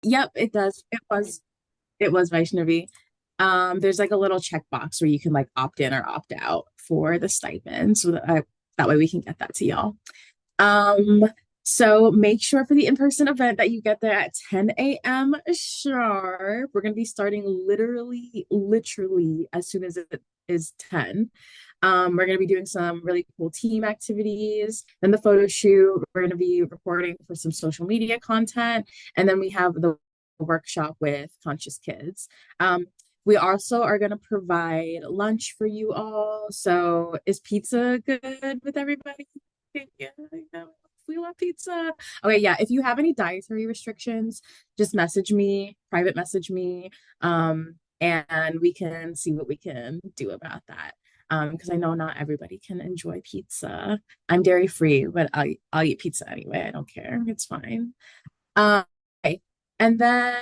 Yep, it does. It was Vaishnavi. There's like a little checkbox where you can like opt in or opt out for the stipend, so that way we can get that to y'all. Um, so make sure for the in-person event that you get there at 10 a.m. sharp. We're gonna be starting literally as soon as it is 10. We're gonna be doing some really cool team activities. Then the photo shoot. We're gonna be recording for some social media content, and then we have the workshop with Conscious Kids. We also are going to provide lunch for you all. So, is pizza good with everybody? Yeah, we love pizza. Okay, yeah. If you have any dietary restrictions, just message me, private message me, and we can see what we can do about that. Because I know not everybody can enjoy pizza. I'm dairy free, but I'll eat pizza anyway. I don't care. It's fine. Okay. And then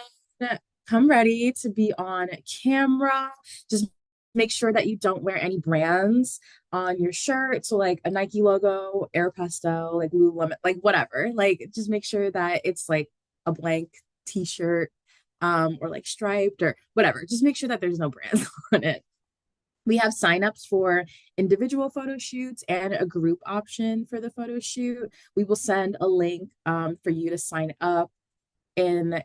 come ready to be on camera. Just make sure that you don't wear any brands on your shirt. So like a Nike logo, Aeropostale, like Lululemon, like whatever. Like just make sure that it's like a blank t-shirt, or like striped or whatever. Just make sure that there's no brands on it. We have signups for individual photo shoots and a group option for the photo shoot. We will send a link for you to sign up in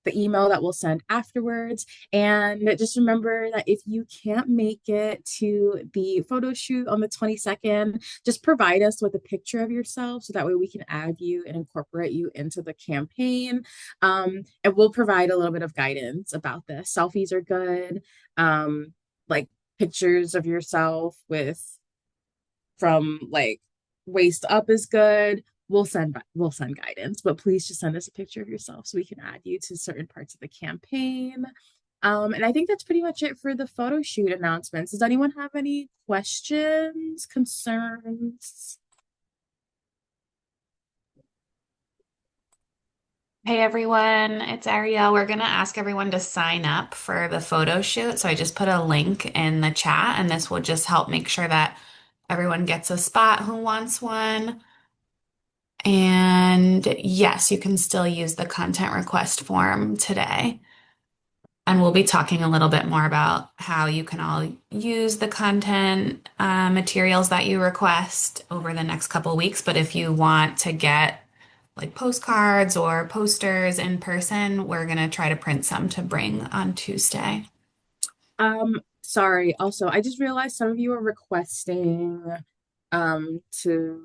the email that we'll send afterwards. And just remember that if you can't make it to the photo shoot on the 22nd, just provide us with a picture of yourself so that way we can add you and incorporate you into the campaign. And we'll provide a little bit of guidance about this. Selfies are good. Like pictures of yourself with from like waist up is good. We'll send guidance, but please just send us a picture of yourself so we can add you to certain parts of the campaign. And I think that's pretty much it for the photo shoot announcements. Does anyone have any questions, concerns? Hey everyone, it's Ariel. We're going to ask everyone to sign up for the photo shoot. So I just put a link in the chat, and this will just help make sure that everyone gets a spot who wants one. And yes, you can still use the content request form today. And we'll be talking a little bit more about how you can all use the content materials that you request over the next couple of weeks. But if you want to get like postcards or posters in person, we're going to try to print some to bring on Tuesday. Sorry. Also, I just realized some of you are requesting to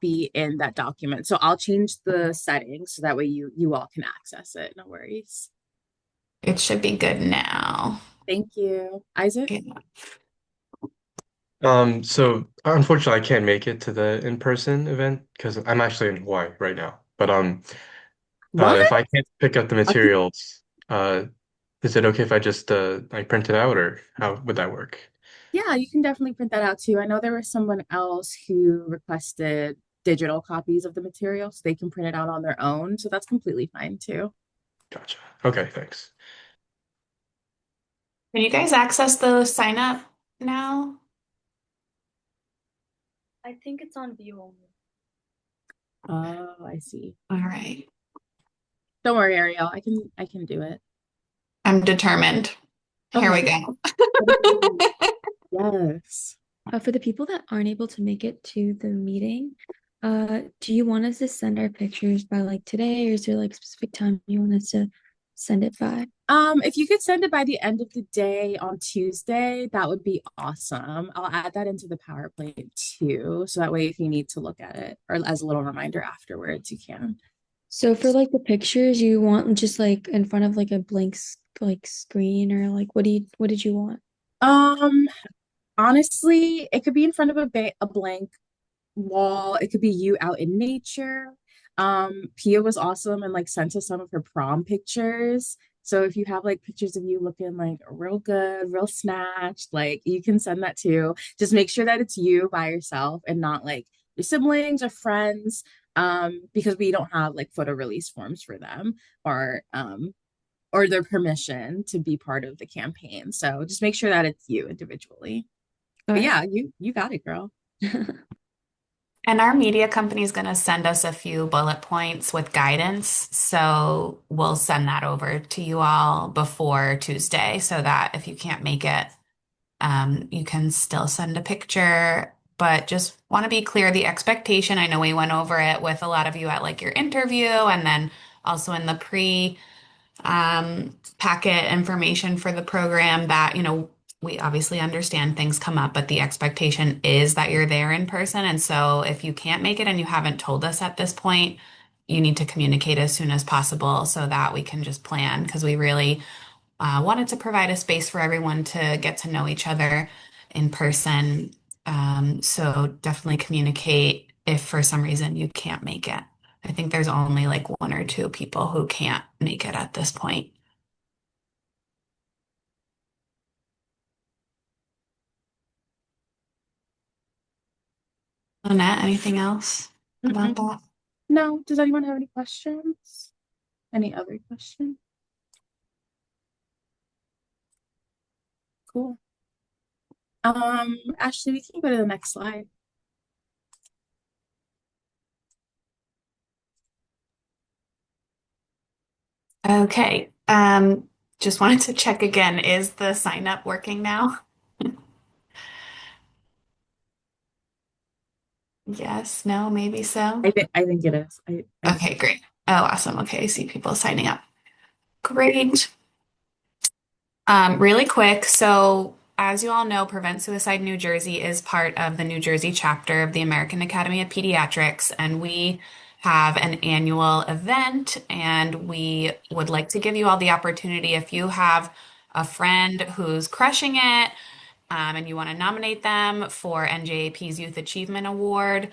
be in that document. So I'll change the settings so that way you all can access it. No worries. It should be good now. Thank you. Isaac? Yeah. So unfortunately I can't make it to the in-person event because I'm actually in Hawaii right now. But What? if I can't pick up the Are you materials, is it okay if I just like print it out or how would that work? Yeah, you can definitely print that out too. I know there was someone else who requested digital copies of the material so they can print it out on their own. So that's completely fine too. Gotcha. Okay, thanks. Can you guys access the sign up now? I think it's on view only. Oh, I see. All right. Don't worry, Ariel. I can do it. I'm determined. Here we Okay. go. Yes. For the people that aren't able to make it to the meeting, do you want us to send our pictures by like today, or is there like specific time you want us to send it by? If you could send it by the end of the day on Tuesday, that would be awesome. I'll add that into the PowerPoint too, so that way if you need to look at it or as a little reminder afterwards, you can. So for like the pictures, you want just like in front of like a blank like screen, or like what did you want? Um, Honestly, it could be in front of a blank wall. It could be you out in nature. Pia was awesome and like sent us some of her prom pictures. So if you have like pictures of you looking like real good, real snatched, like you can send that too. Just make sure that it's you by yourself and not like your siblings or friends. Because we don't have like photo release forms for them or their permission to be part of the campaign. So just make sure that it's you individually. All But right. yeah, you got it, girl. And our media company is going to send us a few bullet points with guidance. So we'll send that over to you all before Tuesday so that if you can't make it, you can still send a picture. But just want to be clear, the expectation. I know we went over it with a lot of you at like your interview and then also in the packet information for the program that, we obviously understand things come up, but the expectation is that you're there in person. And so if you can't make it and you haven't told us at this point, you need to communicate as soon as possible so that we can just plan because we really wanted to provide a space for everyone to get to know each other in person. So definitely communicate if for some reason you can't make it. I think there's only like one or two people who can't make it at this point. Lynette, anything else about Mm-mm. that? No, does anyone have any questions? Any other questions? Cool. Ashley, we can go to the next slide. Okay. Just wanted to check again. Is the sign up working now? Yes, no, maybe so. I think it is. I Okay, great. Oh, awesome. Okay, I see people signing up. Great. Really quick. So, as you all know, Prevent Suicide New Jersey is part of the New Jersey chapter of the American Academy of Pediatrics, and we have an annual event, and we would like to give you all the opportunity if you have a friend who's crushing it, and you want to nominate them for NJAP's Youth Achievement Award.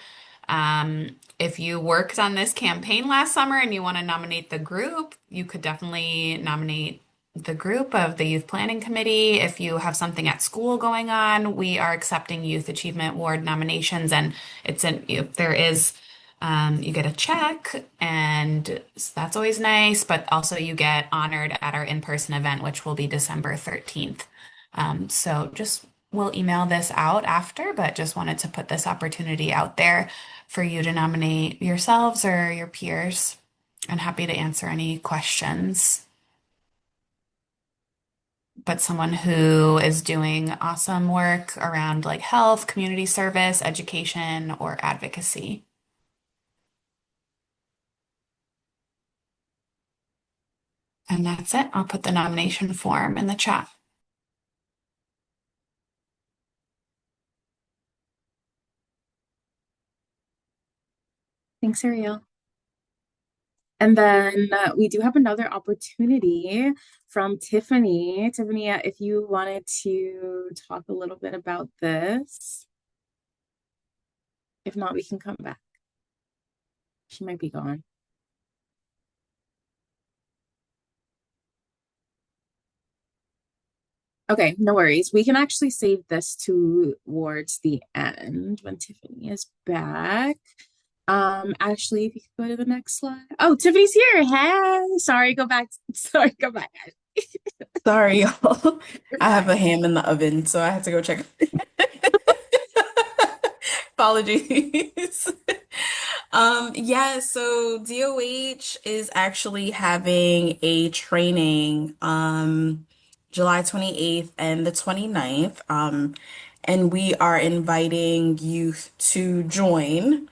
If you worked on this campaign last summer and you want to nominate the group, you could definitely nominate the group of the Youth Planning Committee. If you have something at school going on, we are accepting Youth Achievement Award nominations, and if there is, you get a check, and that's always nice, but also you get honored at our in-person event, which will be December 13th. So just we'll email this out after, but just wanted to put this opportunity out there for you to nominate yourselves or your peers. I'm happy to answer any questions. But someone who is doing awesome work around like health, community service, education, or advocacy. And that's it. I'll put the nomination form in the chat. Thanks, Ariel. And then we do have another opportunity from Tiffany. Tiffany, if you wanted to talk a little bit about this. If not, we can come back. She might be gone. Okay, no worries. We can actually save this towards the end when Tiffany is back. Ashley, if you could go to the next slide. Oh, Tiffany's here. Hey, sorry, go back. Sorry, go back. Sorry, y'all. You're I have fine. a ham in the oven, so I had to go check. Apologies. Yeah, so DOH is actually having a training July 28th and the 29th. And we are inviting youth to join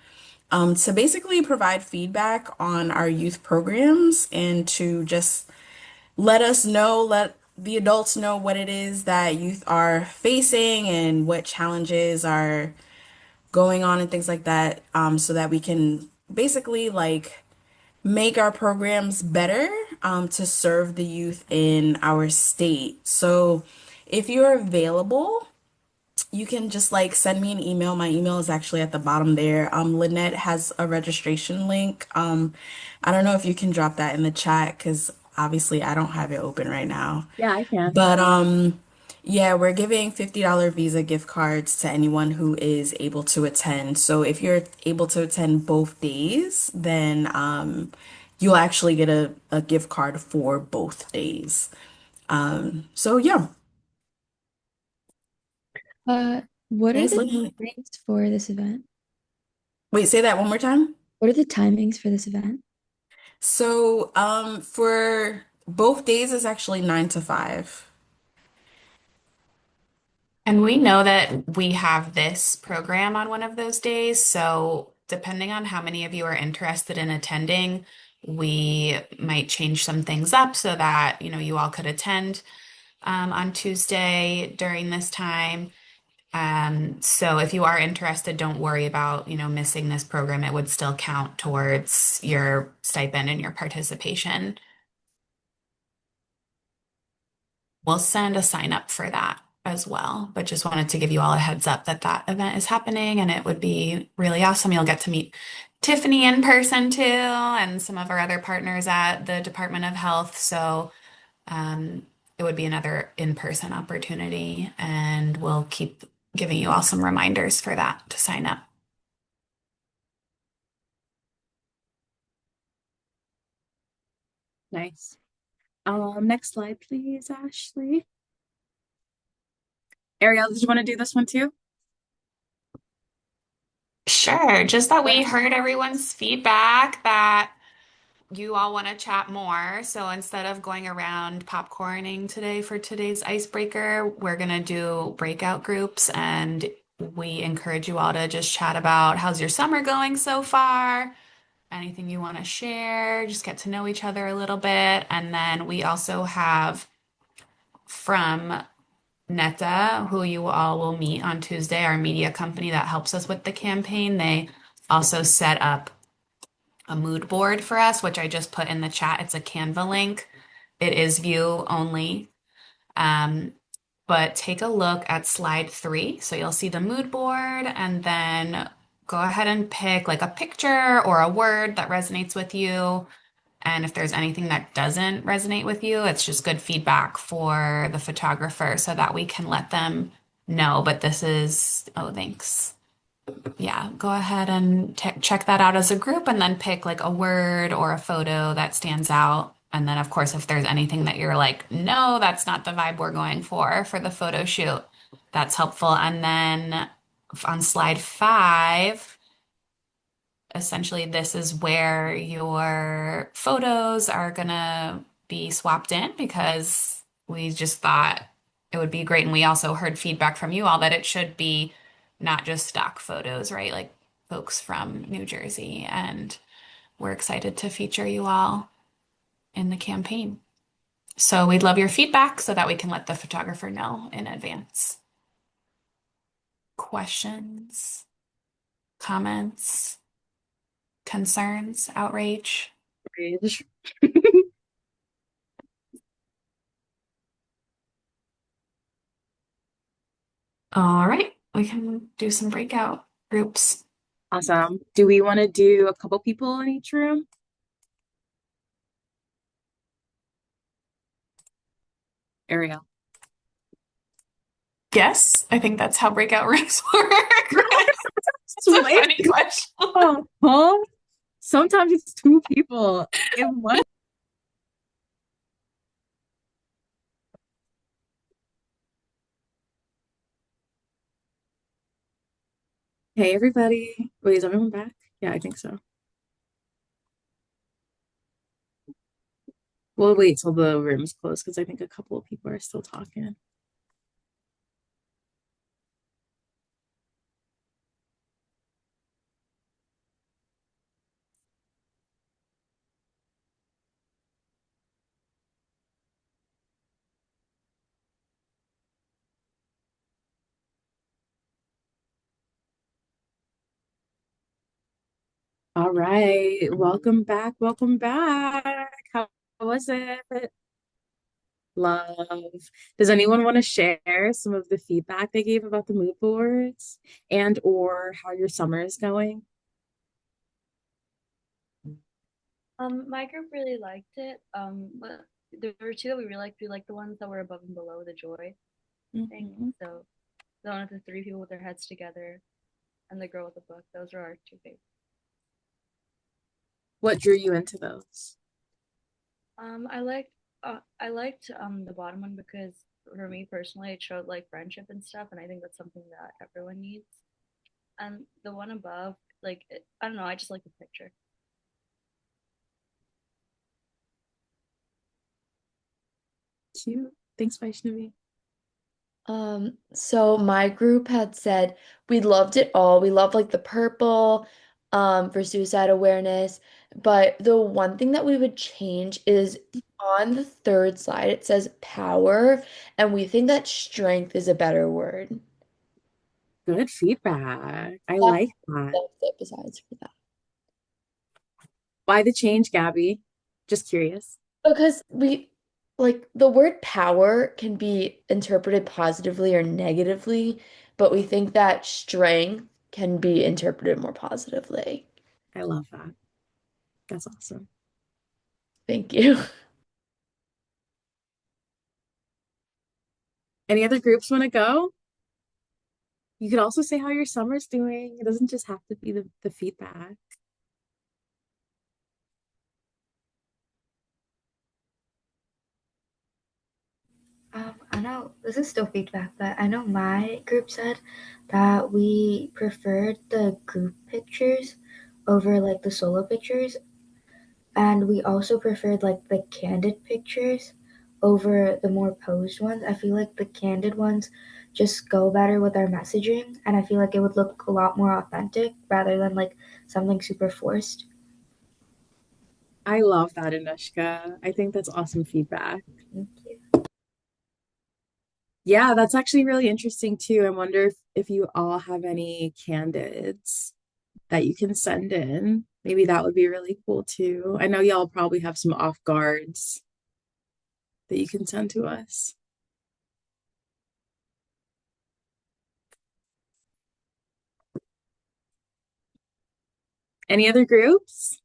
to basically provide feedback on our youth programs and to just let us know, let the adults know what it is that youth are facing and what challenges are going on and things like that, so that we can basically like make our programs better to serve the youth in our state. So if you're available, you can just like send me an email. My email is actually at the bottom there. Lynette has a registration link. I don't know if you can drop that in the chat because obviously I don't have it open right now. Yeah, I can. But yeah, we're giving $50 Visa gift cards to anyone who is able to attend. So if you're able to attend both days, then you'll actually get a gift card for both days. So yeah. What are Thanks, the Lynette. times for this event? Wait, say that one more time. What are the timings for this event? So, for both days is actually 9 to 5. And we know that we have this program on one of those days. So, depending on how many of you are interested in attending, we might change some things up so that, you all could attend on Tuesday during this time. So if you are interested, don't worry about, missing this program. It would still count towards your stipend and your participation. We'll send a sign up for that as well, but just wanted to give you all a heads up that that event is happening and it would be really awesome. You'll get to meet Tiffany in person too, and some of our other partners at the Department of Health. So it would be another in-person opportunity, and we'll keep giving you all some reminders for that to sign up. Nice. Next slide, please, Ashley. Ariel, did you want to do this one too? Sure, just that we heard everyone's feedback that you all want to chat more. So instead of going around popcorning today for today's icebreaker, we're going to do breakout groups, and we encourage you all to just chat about how's your summer going so far, anything you want to share, just get to know each other a little bit. And then we also have from Neta, who you all will meet on Tuesday, our media company that helps us with the campaign. They also set up a mood board for us, which I just put in the chat. It's a Canva link. It is view only. Um, but take a look at slide 3. So you'll see the mood board, and then go ahead and pick like a picture or a word that resonates with you. And if there's anything that doesn't resonate with you, it's just good feedback for the photographer so that we can let them know. But this is, oh, thanks. Yeah, go ahead and check that out as a group and then pick like a word or a photo that stands out. And then, of course, if there's anything that you're like, no, that's not the vibe we're going for the photo shoot, that's helpful. And then on slide 5, essentially, this is where your photos are gonna be swapped in because we just thought it would be great. And we also heard feedback from you all that it should be not just stock photos, right? Like folks from New Jersey. And we're excited to feature you all in the campaign. So we'd love your feedback so that we can let the photographer know in advance. Questions, comments, concerns, outrage? Bridge. All right, we can do some breakout groups. Awesome. Do we want to do a couple people in each room? Ariel. Yes, I think that's how breakout rooms work. It's a Wait. funny question. Huh? Sometimes it's 2 people in one. Hey, everybody. Wait, is everyone back? Yeah, I think so. We'll wait till the room's closed because I think a couple of people are still talking. All right. Welcome back. Welcome back. How was it? Love. Does anyone want to share some of the feedback they gave about the mood boards and or how your summer is going? My group really liked it. But there were two that we really liked. We liked the ones that were above and below the joy thing. Mhm. So the one with the 3 people with their heads together and the girl with the book. Those were our two favorites. What drew you into those? I liked the bottom one because for me personally it showed like friendship and stuff, and I think that's something that everyone needs. And the one above, like I don't know, I just like the picture. Cute. Thanks, Vaishnavi. So my group had said we loved it all. We loved like the purple, for suicide awareness. But the one thing that we would change is on the third slide, it says power, and we think that strength is a better word. Good feedback. I That's like that. that's it besides for that. Why the change, Gabby? Just curious. Because we like the word power can be interpreted positively or negatively, but we think that strength can be interpreted more positively. I love that. That's awesome. Thank you. Any other groups want to go? You could also say how your summer's doing. It doesn't just have to be the feedback. I know this is still feedback, but I know my group said that we preferred the group pictures over like the solo pictures, and we also preferred like the candid pictures over the more posed ones. I feel like the candid ones just go better with our messaging, and I feel like it would look a lot more authentic rather than like something super forced. I love that, Anushka. I think that's awesome feedback. Thank you. Yeah, that's actually really interesting too. I wonder if you all have any candidates that you can send in. Maybe that would be really cool too. I know y'all probably have some off guards that you can send to us. Any other groups?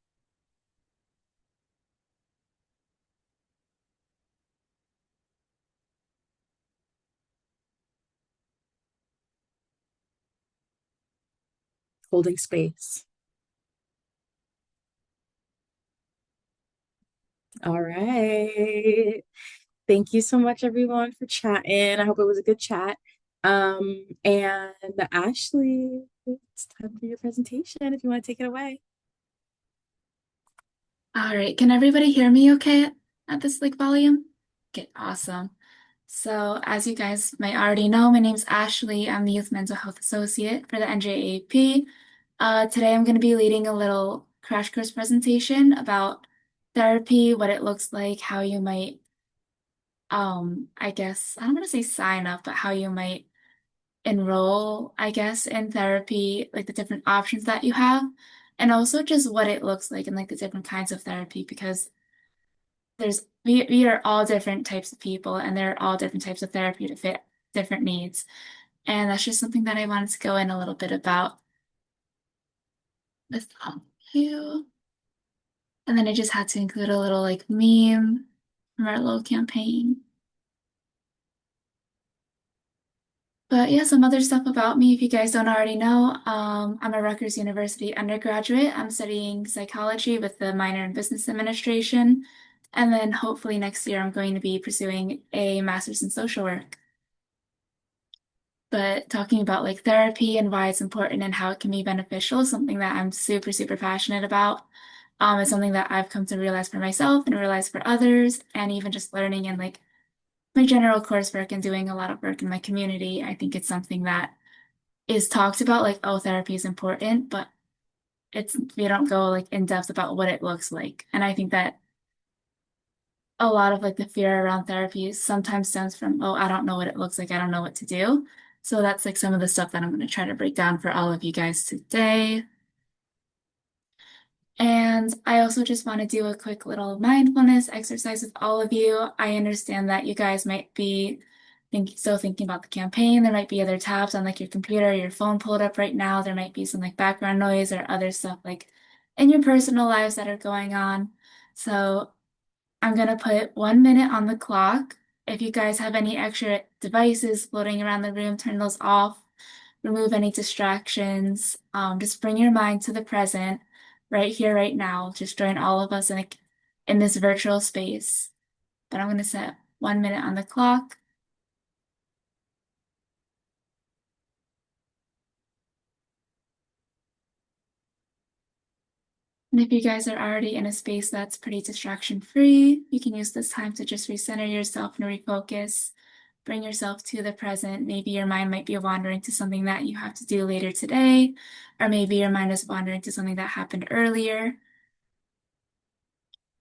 Holding space. All right. Thank you so much, everyone, for chatting. I hope it was a good chat. And Ashley, it's time for your presentation if you want to take it away. All right, can everybody hear me okay at this like volume? Okay, awesome. So as you guys might already know, my name's Ashley. I'm the Youth Mental Health Associate for the NJAP. Today I'm going to be leading a little crash course presentation about therapy, what it looks like, how you might, I guess, I don't want to say sign up, but how you might enroll, I guess, in therapy, like the different options that you have, and also just what it looks like and like the different kinds of therapy, because we are all different types of people and there are all different types of therapy to fit different needs. And that's just something that I wanted to go in a little bit about with you. And then I just had to include a little like meme from our little campaign. But yeah, some other stuff about me, if you guys don't already know, I'm a Rutgers University undergraduate. I'm studying psychology with the minor in business administration. And then hopefully next year, I'm going to be pursuing a master's in social work. But talking about like therapy and why it's important and how it can be beneficial is something that I'm super, super passionate about. It's something that I've come to realize for myself and realize for others, and even just learning in like my general coursework and doing a lot of work in my community. I think it's something that is talked about like, oh, therapy is important, but we don't go like in depth about what it looks like. And I think that a lot of like the fear around therapy sometimes stems from, oh, I don't know what it looks like. I don't know what to do. So that's like some of the stuff that I'm going to try to break down for all of you guys today. And I also just want to do a quick little mindfulness exercise with all of you. I understand that you guys might be still thinking about the campaign. There might be other tabs on like your computer or your phone pulled up right now. There might be some like background noise or other stuff like in your personal lives that are going on. So I'm gonna put 1 minute on the clock. If you guys have any extra devices floating around the room, turn those off. Remove any distractions. Just bring your mind to the present, right here, right now. Just join all of us in this virtual space. But I'm gonna set 1 minute on the clock. And if you guys are already in a space that's pretty distraction free, you can use this time to just recenter yourself and refocus. Bring yourself to the present. Maybe your mind might be wandering to something that you have to do later today, or maybe your mind is wandering to something that happened earlier.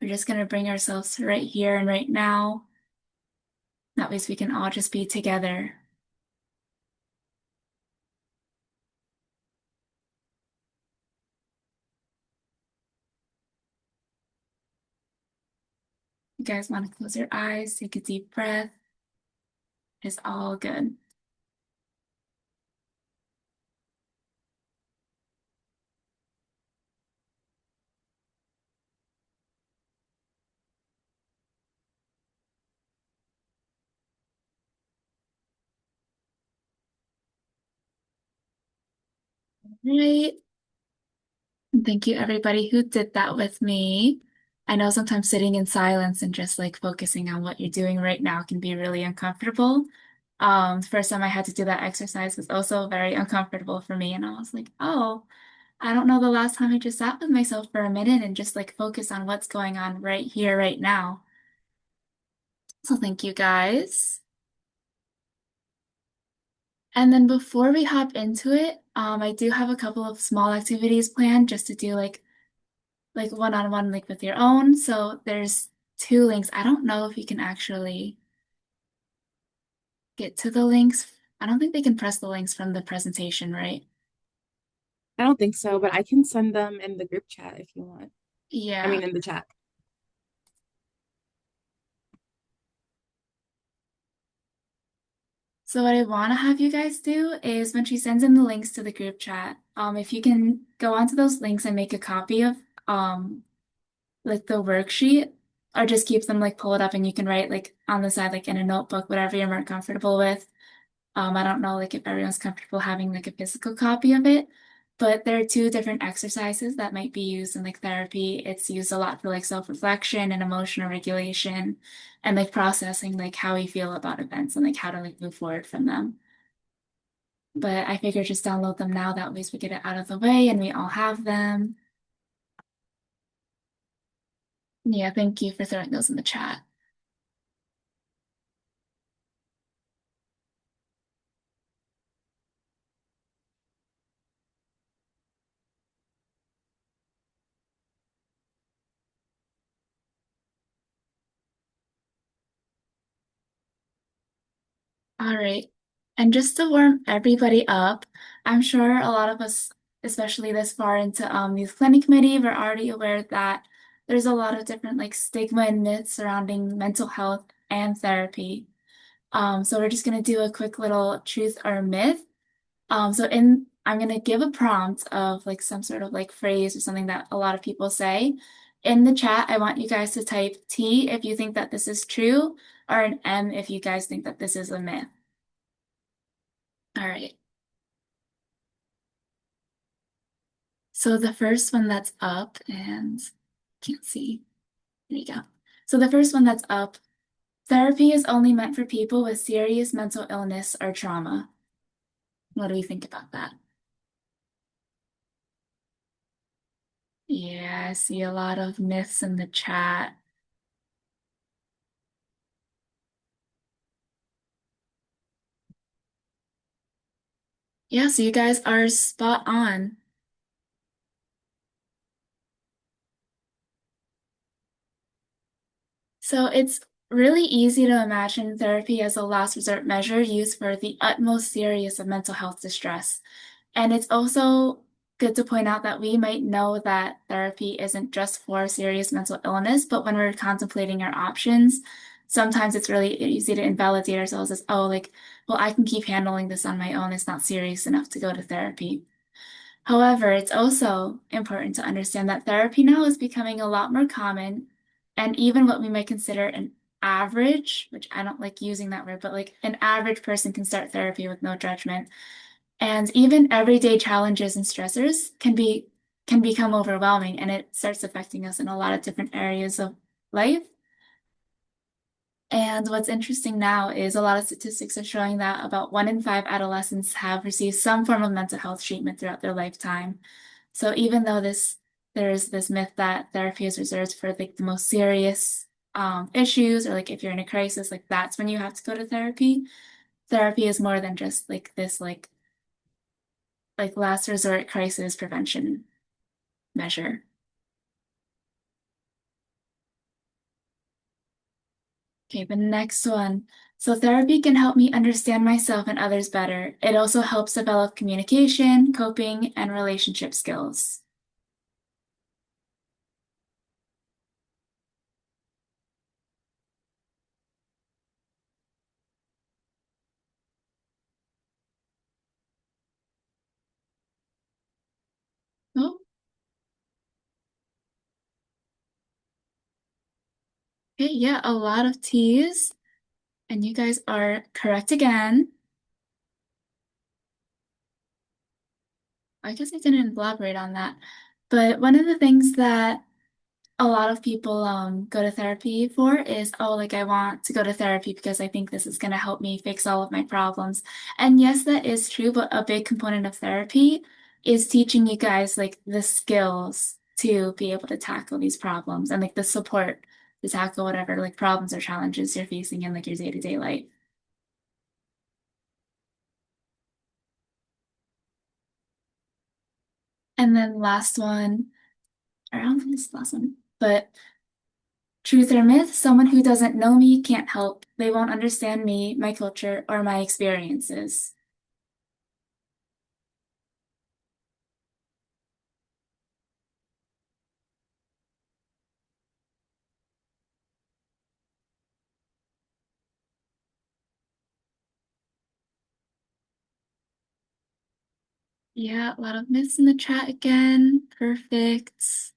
We're just going to bring ourselves to right here and right now. That way we can all just be together. You guys want to close your eyes, take a deep breath. It's all good. Right. And thank you everybody who did that with me. I know sometimes sitting in silence and just like focusing on what you're doing right now can be really uncomfortable. The first time I had to do that exercise was also very uncomfortable for me. And I was like, oh, I don't know the last time I just sat with myself for a minute and just like focus on what's going on right here, right now. So thank you guys. And then before we hop into it, I do have a couple of small activities planned just to do like one-on-one like with your own. So there's two links. I don't know if you can actually get to the links. I don't think they can press the links from the presentation, right? I don't think so, but I can send them in the group chat if you want. I Yeah. mean, in the chat. So what I want to have you guys do is when she sends in the links to the group chat, if you can go onto those links and make a copy of like the worksheet, or just keep them like pull it up and you can write like on the side, like in a notebook, whatever you're more comfortable with. I don't know like if everyone's comfortable having like a physical copy of it, but there are two different exercises that might be used in like therapy. It's used a lot for like self-reflection and emotional regulation and like processing like how we feel about events and like how to like move forward from them. But I figured just download them now, that way we get it out of the way and we all have them. Yeah, thank you for throwing those in the chat. All right. And just to warm everybody up, I'm sure a lot of us, especially this far into youth planning committee, we're already aware that there's a lot of different like stigma and myths surrounding mental health and therapy. So we're just gonna do a quick little truth or myth. I'm gonna give a prompt of like some sort of like phrase or something that a lot of people say. In the chat, I want you guys to type T if you think that this is true, or an M if you guys think that this is a myth. All right. So the first one that's up, and can't see. There you go. So the first one that's up, therapy is only meant for people with serious mental illness or trauma. What do we think about that? Yeah, I see a lot of myths in the chat. Yeah, so you guys are spot on. So it's really easy to imagine therapy as a last resort measure used for the utmost serious of mental health distress. And it's also good to point out that we might know that therapy isn't just for serious mental illness, but when we're contemplating our options, sometimes it's really easy to invalidate ourselves as, oh, like, well, I can keep handling this on my own. It's not serious enough to go to therapy. However, it's also important to understand that therapy now is becoming a lot more common, and even what we might consider an average, which I don't like using that word, but like an average person can start therapy with no judgment. And even everyday challenges and stressors can become overwhelming, and it starts affecting us in a lot of different areas of life. And what's interesting now is a lot of statistics are showing that about 1 in 5 adolescents have received some form of mental health treatment throughout their lifetime. So even though this there's this myth that therapy is reserved for like the most serious issues, or like if you're in a crisis, like that's when you have to go to therapy. Therapy is more than just like this like last resort crisis prevention measure. Okay, the next one. So therapy can help me understand myself and others better. It also helps develop communication, coping, and relationship skills. Oh, okay, yeah, a lot of T's, and you guys are correct again. I guess I didn't elaborate on that. But one of the things that a lot of people go to therapy for is, oh, like I want to go to therapy because I think this is going to help me fix all of my problems. And yes, that is true, but a big component of therapy is teaching you guys like the skills to be able to tackle these problems and like the support to tackle whatever like problems or challenges you're facing in like your day-to-day life. And then last one, or I don't think this is the last one, but truth or myth, someone who doesn't know me can't help. They won't understand me, my culture, or my experiences. Yeah, a lot of myths in the chat again. Perfect.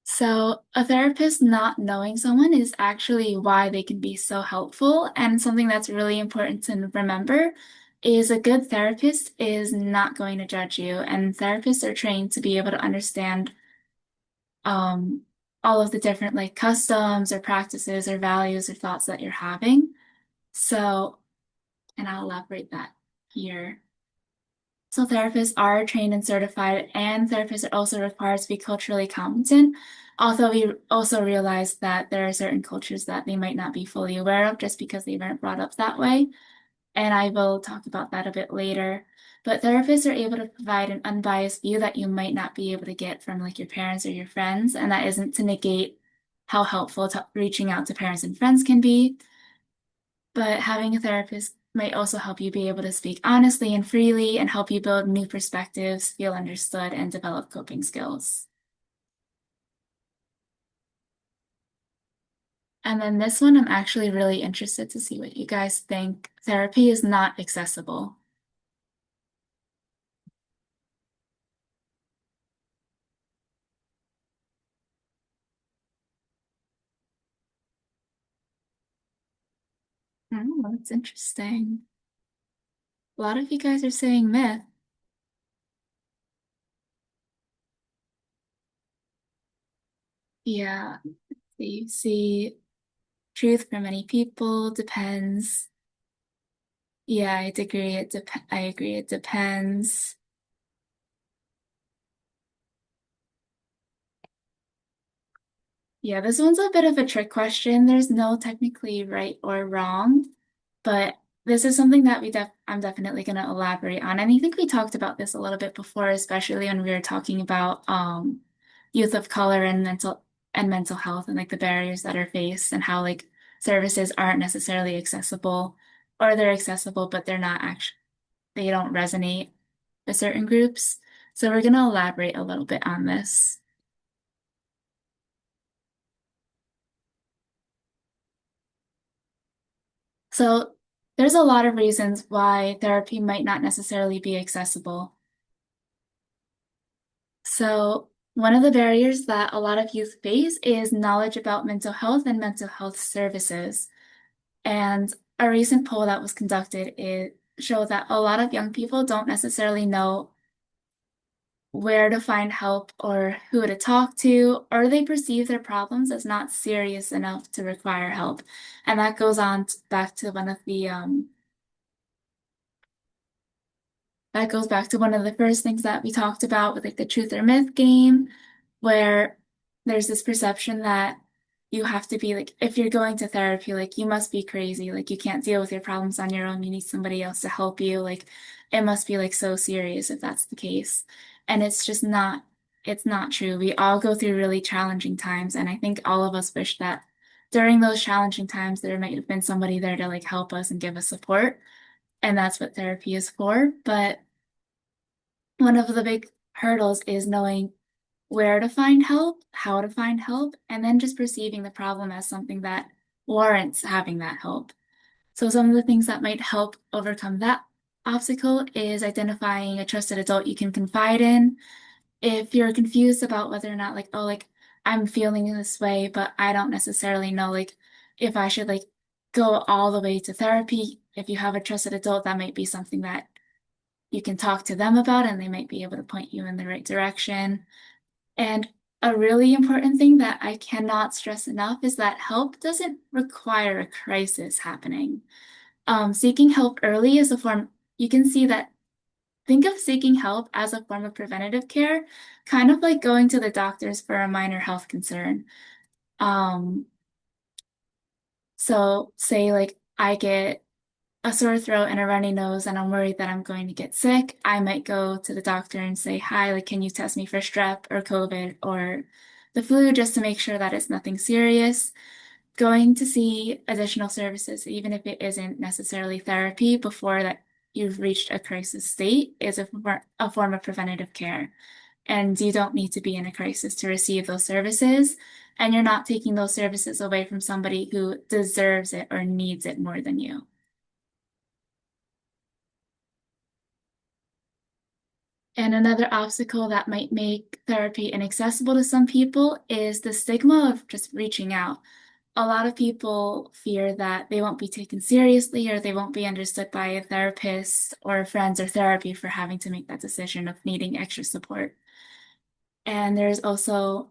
So, a therapist not knowing someone is actually why they can be so helpful. And something that's really important to remember is a good therapist is not going to judge you. And therapists are trained to be able to understand um, all of the different like customs or practices or values or thoughts that you're having. So, and I'll elaborate that here. So therapists are trained and certified, and therapists are also required to be culturally competent. Although we also realize that there are certain cultures that they might not be fully aware of just because they weren't brought up that way. And I will talk about that a bit later. But therapists are able to provide an unbiased view that you might not be able to get from like your parents or your friends. And that isn't to negate how helpful reaching out to parents and friends can be. But having a therapist might also help you be able to speak honestly and freely and help you build new perspectives, feel understood, and develop coping skills. And then this one, I'm actually really interested to see what you guys think. Therapy is not accessible. Oh, that's interesting. A lot of you guys are saying myth. Yeah, you see truth for many people depends. Yeah, I'd agree. I agree. It depends. Yeah, this one's a bit of a trick question. There's no technically right or wrong, but this is something that I'm definitely going to elaborate on. And I think we talked about this a little bit before, especially when we were talking about youth of color and mental health and like the barriers that are faced and how like services aren't necessarily accessible, or they're accessible but they're not actually, they don't resonate with certain groups. So we're going to elaborate a little bit on this. So there's a lot of reasons why therapy might not necessarily be accessible. So one of the barriers that a lot of youth face is knowledge about mental health and mental health services. And a recent poll that was conducted, it showed that a lot of young people don't necessarily know where to find help or who to talk to, or they perceive their problems as not serious enough to require help. And that goes on back to one of the that goes back to one of the first things that we talked about with like the truth or myth game, where there's this perception that you have to be like, if you're going to therapy, like you must be crazy, like you can't deal with your problems on your own, you need somebody else to help you, like it must be like so serious if that's the case. And it's just not, it's not true. We all go through really challenging times, and I think all of us wish that during those challenging times there might have been somebody there to like help us and give us support, and that's what therapy is for. But one of the big hurdles is knowing where to find help, how to find help, and then just perceiving the problem as something that warrants having that help. So some of the things that might help overcome that obstacle is identifying a trusted adult you can confide in. If you're confused about whether or not like, oh, like I'm feeling this way, but I don't necessarily know like if I should like go all the way to therapy, if you have a trusted adult, that might be something that you can talk to them about, and they might be able to point you in the right direction. And a really important thing that I cannot stress enough is that help doesn't require a crisis happening. Seeking help early is a form, you can see that, think of seeking help as a form of preventative care, kind of like going to the doctors for a minor health concern. Um, so say like I get a sore throat and a runny nose and I'm worried that I'm going to get sick, I might go to the doctor and say, hi, like, can you test me for strep or COVID or the flu just to make sure that it's nothing serious? Going to see additional services, even if it isn't necessarily therapy, before that you've reached a crisis state is a form of preventative care. And you don't need to be in a crisis to receive those services. And you're not taking those services away from somebody who deserves it or needs it more than you. And another obstacle that might make therapy inaccessible to some people is the stigma of just reaching out. A lot of people fear that they won't be taken seriously or they won't be understood by a therapist or friends or therapy for having to make that decision of needing extra support. And there's also,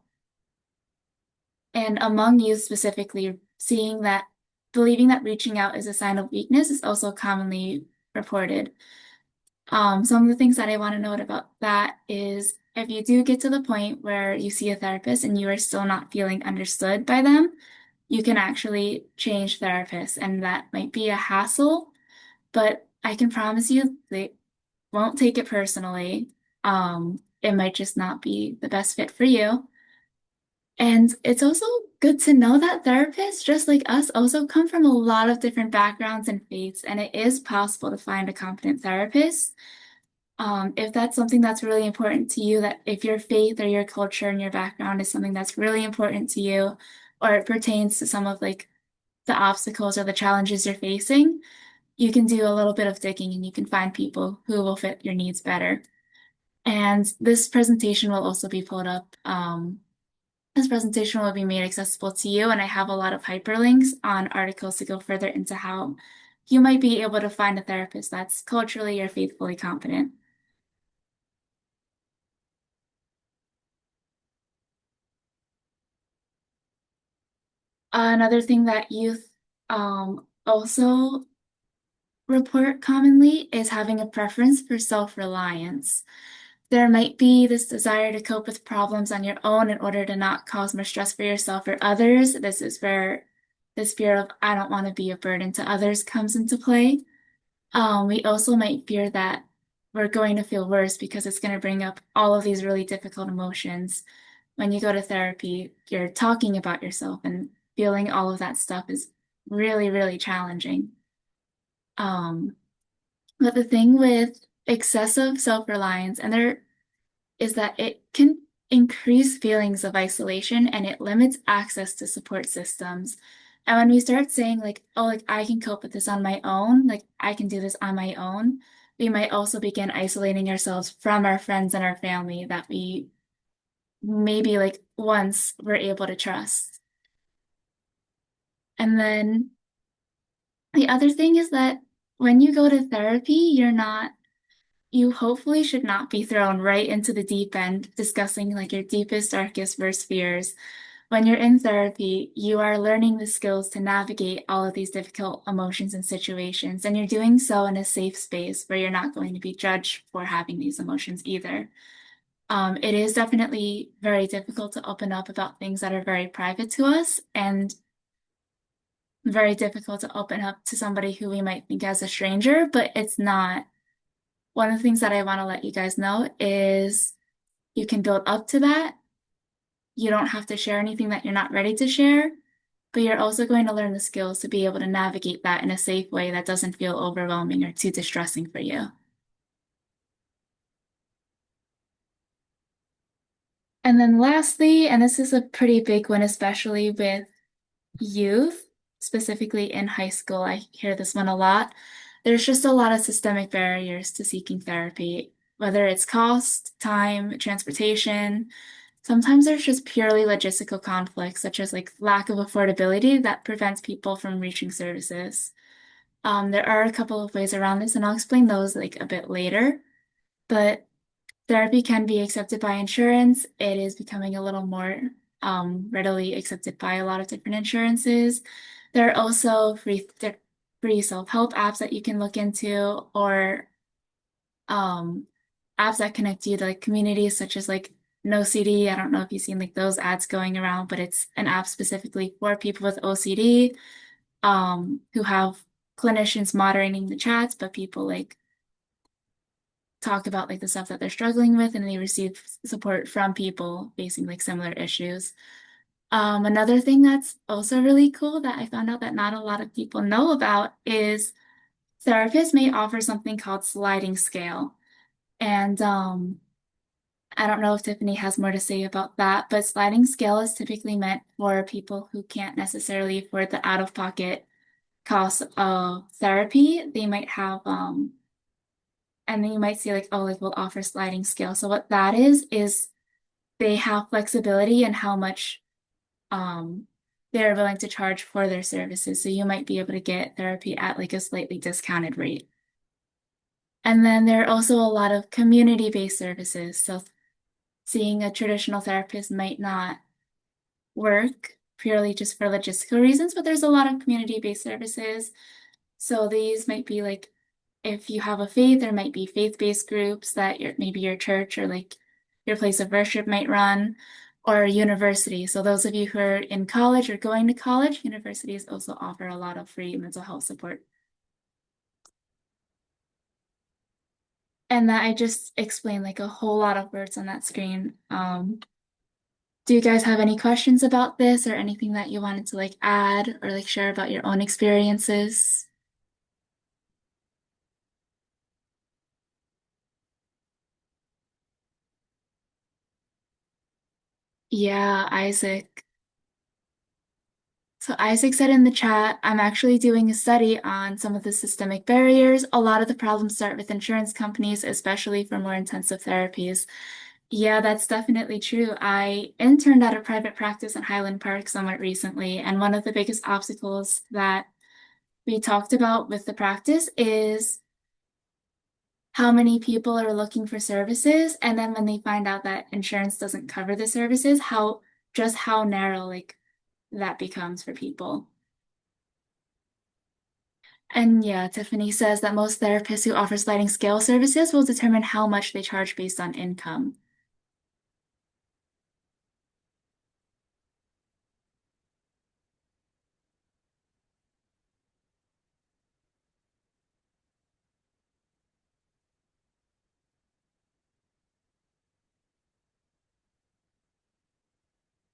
and among youth specifically, seeing that believing that reaching out is a sign of weakness is also commonly reported. Some of the things that I want to note about that is if you do get to the point where you see a therapist and you are still not feeling understood by them, you can actually change therapists, and that might be a hassle, but I can promise you they won't take it personally. It might just not be the best fit for you. And it's also good to know that therapists, just like us, also come from a lot of different backgrounds and faiths, and it is possible to find a competent therapist. If that's something that's really important to you, that if your faith or your culture and your background is something that's really important to you, or it pertains to some of like the obstacles or the challenges you're facing, you can do a little bit of digging and you can find people who will fit your needs better. And this presentation will also be pulled up. This presentation will be made accessible to you, and I have a lot of hyperlinks on articles to go further into how you might be able to find a therapist that's culturally or faithfully competent. Another thing that youth also report commonly is having a preference for self-reliance. There might be this desire to cope with problems on your own in order to not cause more stress for yourself or others. This is where this fear of I don't want to be a burden to others comes into play. We also might fear that we're going to feel worse because it's going to bring up all of these really difficult emotions. When you go to therapy, you're talking about yourself, and feeling all of that stuff is really, really challenging. But the thing with excessive self-reliance, and there is that it can increase feelings of isolation and it limits access to support systems. And when we start saying like, oh, like I can cope with this on my own, like I can do this on my own, we might also begin isolating ourselves from our friends and our family that we maybe like once were able to trust. And then the other thing is that when you go to therapy, you hopefully should not be thrown right into the deep end discussing like your deepest, darkest, worst fears when you're in therapy, you are learning the skills to navigate all of these difficult emotions and situations, and you're doing so in a safe space where you're not going to be judged for having these emotions either. It is definitely very difficult to open up about things that are very private to us, and very difficult to open up to somebody who we might think as a stranger, but it's not. One of the things that I want to let you guys know is you can build up to that. You don't have to share anything that you're not ready to share, but you're also going to learn the skills to be able to navigate that in a safe way that doesn't feel overwhelming or too distressing for you. And then lastly, and this is a pretty big one, especially with youth, specifically in high school, I hear this one a lot. There's just a lot of systemic barriers to seeking therapy, whether it's cost, time, transportation. Sometimes there's just purely logistical conflicts, such as like lack of affordability that prevents people from reaching services. There are a couple of ways around this, and I'll explain those like a bit later. But therapy can be accepted by insurance. It is becoming a little more readily accepted by a lot of different insurances. There are also free self-help apps that you can look into, or um, apps that connect you to like communities such as like NoCD. I don't know if you've seen like those ads going around, but it's an app specifically for people with OCD who have clinicians moderating the chats, but people like talk about like the stuff that they're struggling with and they receive support from people facing like similar issues. Another thing that's also really cool that I found out that not a lot of people know about is therapists may offer something called sliding scale. And I don't know if Tiffany has more to say about that, but sliding scale is typically meant for people who can't necessarily afford the out-of-pocket costs of therapy. They might have and then you might see like, oh, like we'll offer sliding scale. So what that is they have flexibility in how much um they're willing to charge for their services. So you might be able to get therapy at like a slightly discounted rate. And then there are also a lot of community-based services. So seeing a traditional therapist might not work purely just for logistical reasons, but there's a lot of community-based services. So these might be like if you have a faith, there might be faith-based groups that maybe your church or like your place of worship might run, or university. So those of you who are in college or going to college, universities also offer a lot of free mental health support. And that I just explained like a whole lot of words on that screen. Do you guys have any questions about this or anything that you wanted to like add or like share about your own experiences? Yeah, Isaac. So Isaac said in the chat, I'm actually doing a study on some of the systemic barriers. A lot of the problems start with insurance companies, especially for more intensive therapies. Yeah, that's definitely true. I interned at a private practice in Highland Park somewhat recently, and one of the biggest obstacles that we talked about with the practice is how many people are looking for services, and then when they find out that insurance doesn't cover the services, how narrow like that becomes for people. And yeah, Tiffany says that most therapists who offer sliding scale services will determine how much they charge based on income.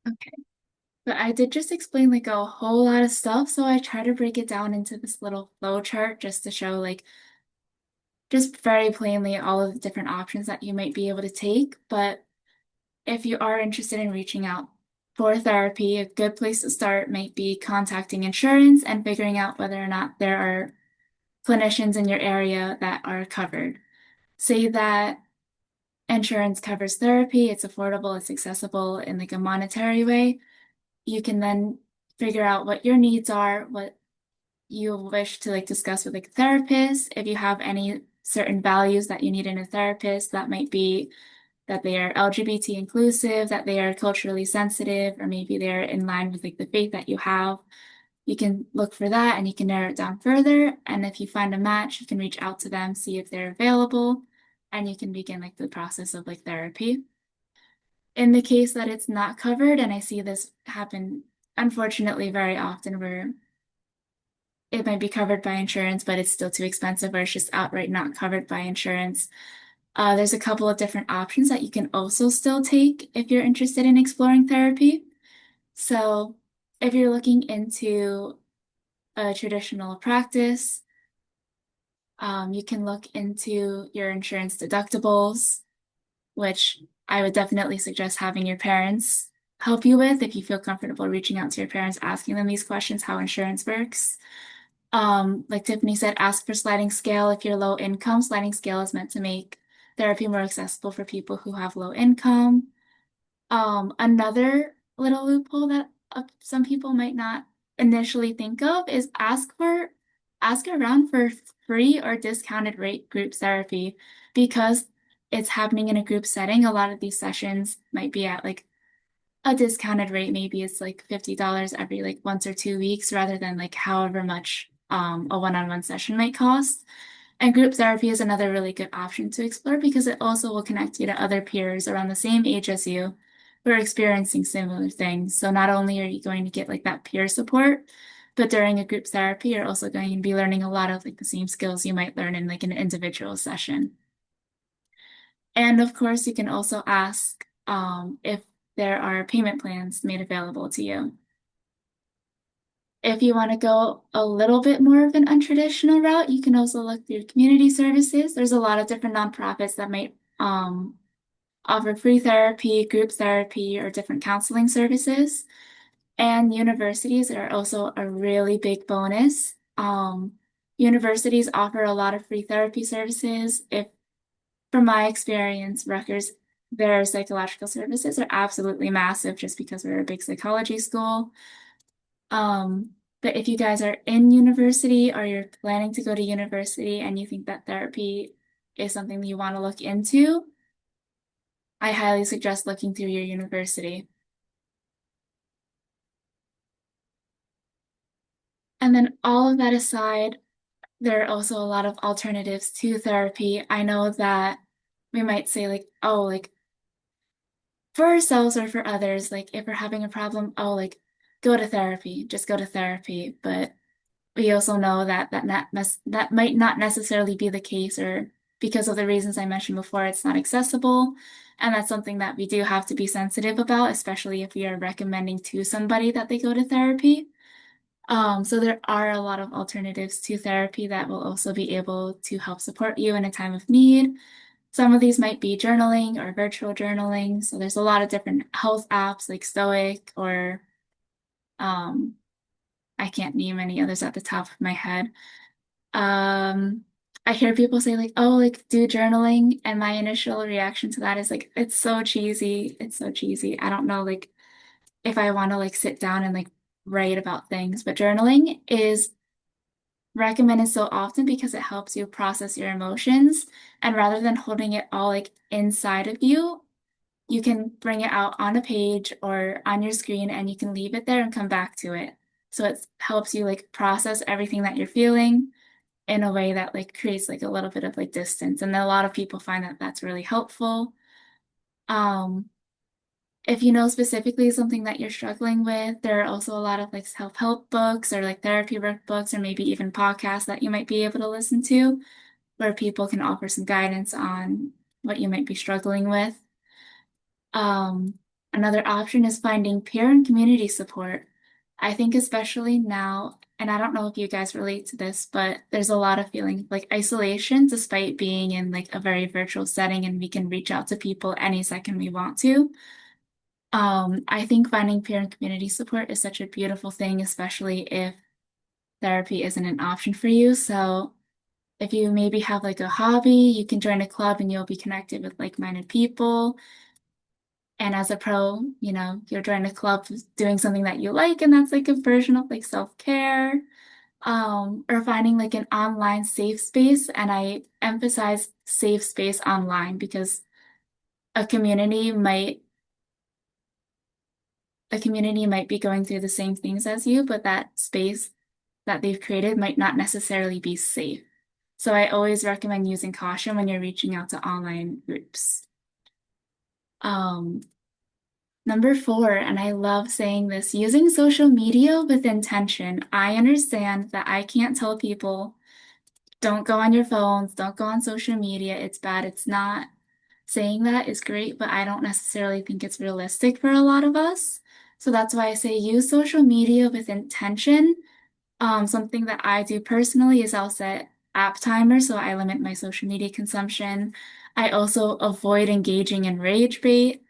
Okay. But I did just explain like a whole lot of stuff, so I try to break it down into this little flow chart just to show like just very plainly all of the different options that you might be able to take. But if you are interested in reaching out for therapy, a good place to start might be contacting insurance and figuring out whether or not there are clinicians in your area that are covered. Say that insurance covers therapy, it's affordable, it's accessible in like a monetary way. You can then figure out what your needs are, what you wish to like discuss with like a therapist. If you have any certain values that you need in a therapist, that might be that they are LGBT inclusive, that they are culturally sensitive, or maybe they're in line with like the faith that you have. You can look for that and you can narrow it down further. And if you find a match, you can reach out to them, see if they're available, and you can begin like the process of like therapy. In the case that it's not covered, and I see this happen unfortunately very often where it might be covered by insurance, but it's still too expensive, or it's just outright not covered by insurance. There's a couple of different options that you can also still take if you're interested in exploring therapy. So if you're looking into a traditional practice, you can look into your insurance deductibles, which I would definitely suggest having your parents help you with if you feel comfortable reaching out to your parents, asking them these questions, how insurance works. Like Tiffany said, ask for sliding scale if you're low income. Sliding scale is meant to make therapy more accessible for people who have low income. Another little loophole that some people might not initially think of is ask around for free or discounted rate group therapy because it's happening in a group setting. A lot of these sessions might be at like a discounted rate. Maybe it's like $50 every like once or 2 weeks rather than like however much a one-on-one session might cost. And group therapy is another really good option to explore because it also will connect you to other peers around the same age as you who are experiencing similar things. So not only are you going to get like that peer support, but during a group therapy, you're also going to be learning a lot of like the same skills you might learn in like an individual session. And of course, you can also ask if there are payment plans made available to you. If you want to go a little bit more of an untraditional route, you can also look through community services. There's a lot of different nonprofits that might offer free therapy, group therapy, or different counseling services. And universities are also a really big bonus. Universities offer a lot of free therapy services. If, from my experience, Rutgers, their psychological services are absolutely massive just because we're a big psychology school. But if you guys are in university or you're planning to go to university and you think that therapy is something that you want to look into, I highly suggest looking through your university. And then all of that aside, there are also a lot of alternatives to therapy. I know that we might say like, oh, like for ourselves or for others, like if we're having a problem, oh, like go to therapy, just go to therapy. But we also know that that might not necessarily be the case, or because of the reasons I mentioned before, it's not accessible. And that's something that we do have to be sensitive about, especially if we are recommending to somebody that they go to therapy. So there are a lot of alternatives to therapy that will also be able to help support you in a time of need. Some of these might be journaling or virtual journaling. So there's a lot of different health apps like Stoic or um, I can't name any others at the top of my head. Um, I hear people say like, oh, like do journaling, and my initial reaction to that is like, it's so cheesy. It's so cheesy. I don't know like if I want to like sit down and like write about things, but journaling is recommended so often because it helps you process your emotions. And rather than holding it all like inside of you, you can bring it out on a page or on your screen and you can leave it there and come back to it. So it helps you like process everything that you're feeling in a way that like creates like a little bit of like distance. And a lot of people find that that's really helpful. Um, if you know specifically something that you're struggling with, there are also a lot of like self-help books or like therapy workbooks or maybe even podcasts that you might be able to listen to where people can offer some guidance on what you might be struggling with. Um, Another option is finding peer and community support. I think especially now, and I don't know if you guys relate to this, but there's a lot of feeling like isolation despite being in like a very virtual setting and we can reach out to people any second we want to. I think finding peer and community support is such a beautiful thing, especially if therapy isn't an option for you. So if you maybe have like a hobby, you can join a club and you'll be connected with like-minded people. And as a pro, you know, you're joining a club doing something that you like, and that's like a version of like self-care. Or finding like an online safe space. And I emphasize safe space online because a community might be going through the same things as you, but that space that they've created might not necessarily be safe. So I always recommend using caution when you're reaching out to online groups. Um, Number four, and I love saying this, using social media with intention. I understand that I can't tell people, don't go on your phones, don't go on social media, it's bad, it's not. Saying that is great, but I don't necessarily think it's realistic for a lot of us. So that's why I say use social media with intention. Something that I do personally is I'll set app timers so I limit my social media consumption. I also avoid engaging in rage bait.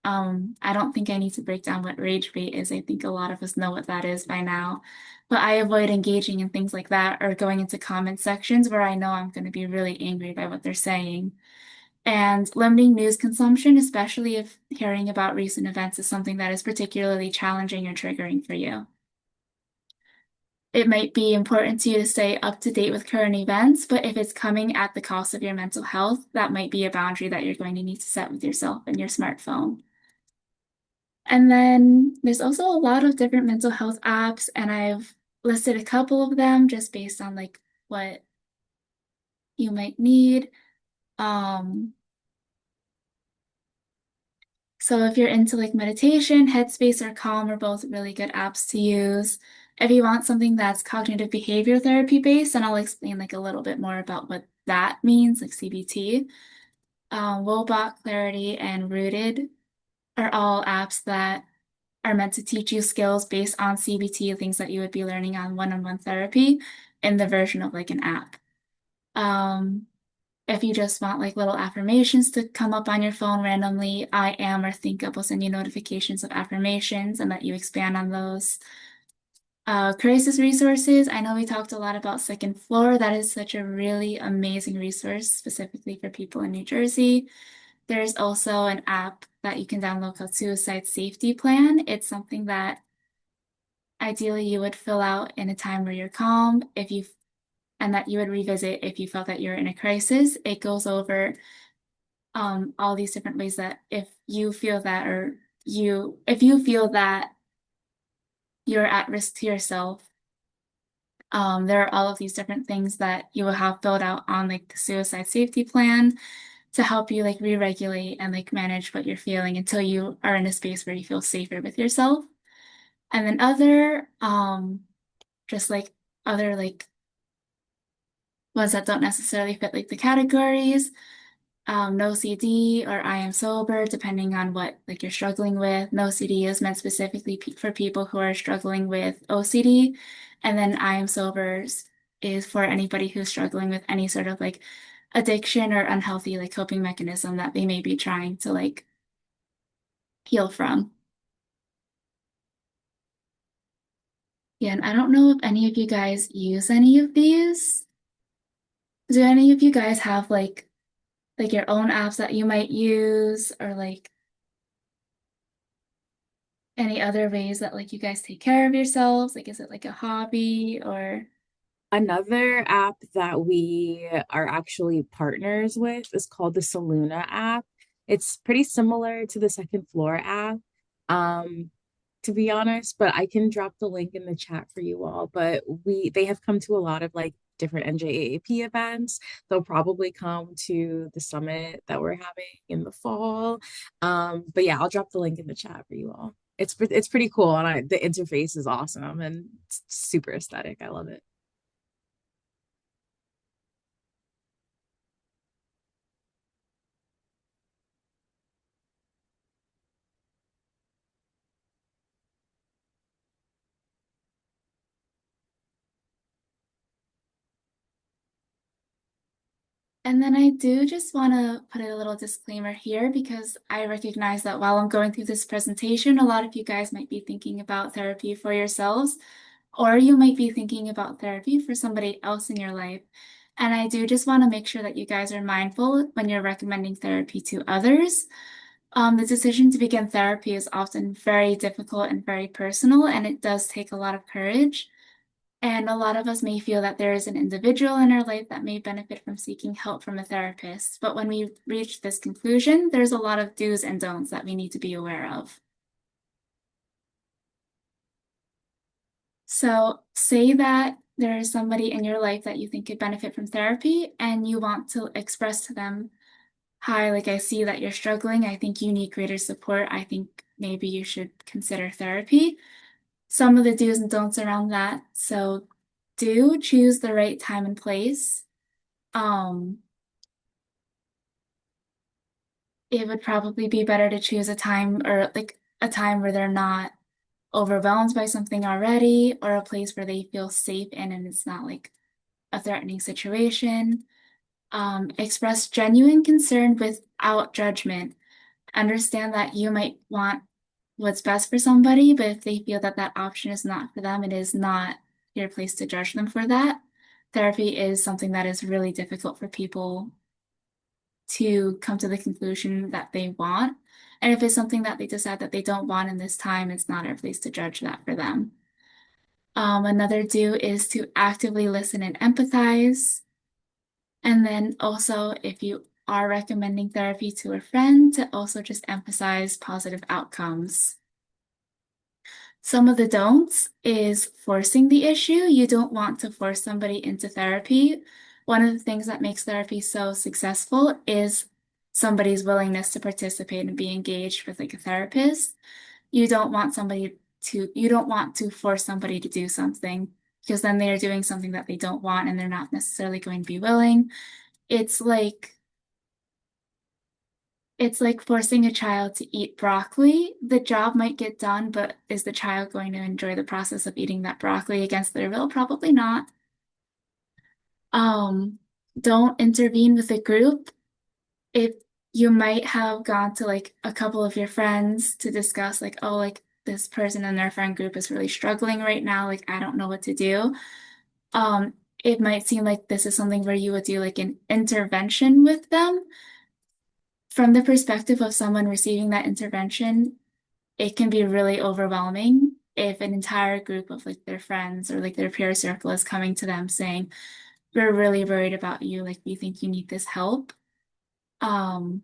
I don't think I need to break down what rage bait is. I think a lot of us know what that is by now. But I avoid engaging in things like that or going into comment sections where I know I'm going to be really angry by what they're saying. And limiting news consumption, especially if hearing about recent events is something that is particularly challenging or triggering for you. It might be important to you to stay up to date with current events, but if it's coming at the cost of your mental health, that might be a boundary that you're going to need to set with yourself and your smartphone. And then there's also a lot of different mental health apps, and I've listed a couple of them just based on like what you might need. Um, so if you're into like meditation, Headspace or Calm are both really good apps to use. If you want something that's cognitive behavior therapy based, and I'll explain like a little bit more about what that means, like CBT. Wobot, Clarity, and Rooted are all apps that are meant to teach you skills based on CBT, things that you would be learning on one-on-one therapy in the version of like an app. Um, if you just want like little affirmations to come up on your phone randomly, I Am or Think Up will send you notifications of affirmations and let you expand on those. Crisis resources. I know we talked a lot about Second Floor. That is such a really amazing resource, specifically for people in New Jersey. There's also an app that you can download called Suicide Safety Plan. It's something that ideally you would fill out in a time where you're calm, and that you would revisit if you felt that you're in a crisis. It goes over all these different ways that if you feel that you're at risk to yourself, there are all of these different things that you will have filled out on like the suicide safety plan to help you like re-regulate and like manage what you're feeling until you are in a space where you feel safer with yourself. And then just like other like ones that don't necessarily fit like the categories, No CD or I Am Sober, depending on what like you're struggling with. No CD is meant specifically for people who are struggling with OCD, and then I Am Sober is for anybody who's struggling with any sort of like addiction or unhealthy like coping mechanism that they may be trying to like heal from. Yeah, and I don't know if any of you guys use any of these. Do any of you guys have like your own apps that you might use or like any other ways that like you guys take care of yourselves? Like is it like a hobby or Another app that we are actually partners with is called the Saluna app. It's pretty similar to the Second Floor app, um, to be honest, but I can drop the link in the chat for you all. But they have come to a lot of like different NJAAP events. They'll probably come to the summit that we're having in the fall. But yeah, I'll drop the link in the chat for you all. It's pretty cool, and the interface is awesome and it's super aesthetic. I love it. and then I do just want to put a little disclaimer here because I recognize that while I'm going through this presentation, a lot of you guys might be thinking about therapy for yourselves, or you might be thinking about therapy for somebody else in your life. And I do just want to make sure that you guys are mindful when you're recommending therapy to others. The decision to begin therapy is often very difficult and very personal, and it does take a lot of courage. And a lot of us may feel that there is an individual in our life that may benefit from seeking help from a therapist. But when we reach this conclusion, there's a lot of do's and don'ts that we need to be aware of. So, say that there is somebody in your life that you think could benefit from therapy, and you want to express to them, hi, like I see that you're struggling. I think you need greater support. I think maybe you should consider therapy. Some of the do's and don'ts around that. So, do choose the right time and place. Um, it would probably be better to choose a time or like a time where they're not overwhelmed by something already, or a place where they feel safe in and it's not like a threatening situation. Express genuine concern without judgment. Understand that you might want what's best for somebody, but if they feel that that option is not for them, it is not your place to judge them for that. Therapy is something that is really difficult for people to come to the conclusion that they want. And if it's something that they decide that they don't want in this time, it's not our place to judge that for them. Another do is to actively listen and empathize. And then also, if you are recommending therapy to a friend, to also just emphasize positive outcomes. Some of the don'ts is forcing the issue. You don't want to force somebody into therapy. One of the things that makes therapy so successful is somebody's willingness to participate and be engaged with like a therapist. You don't want to force somebody to do something because then they are doing something that they don't want and they're not necessarily going to be willing. It's like it's like forcing a child to eat broccoli. The job might get done, but is the child going to enjoy the process of eating that broccoli against their will? Probably not. Um, don't intervene with a group. If you might have gone to like a couple of your friends to discuss like, oh, like this person in their friend group is really struggling right now, like I don't know what to do. It might seem like this is something where you would do like an intervention with them. From the perspective of someone receiving that intervention, it can be really overwhelming if an entire group of like their friends or like their peer circle is coming to them saying, we're really worried about you, like we think you need this help. Um,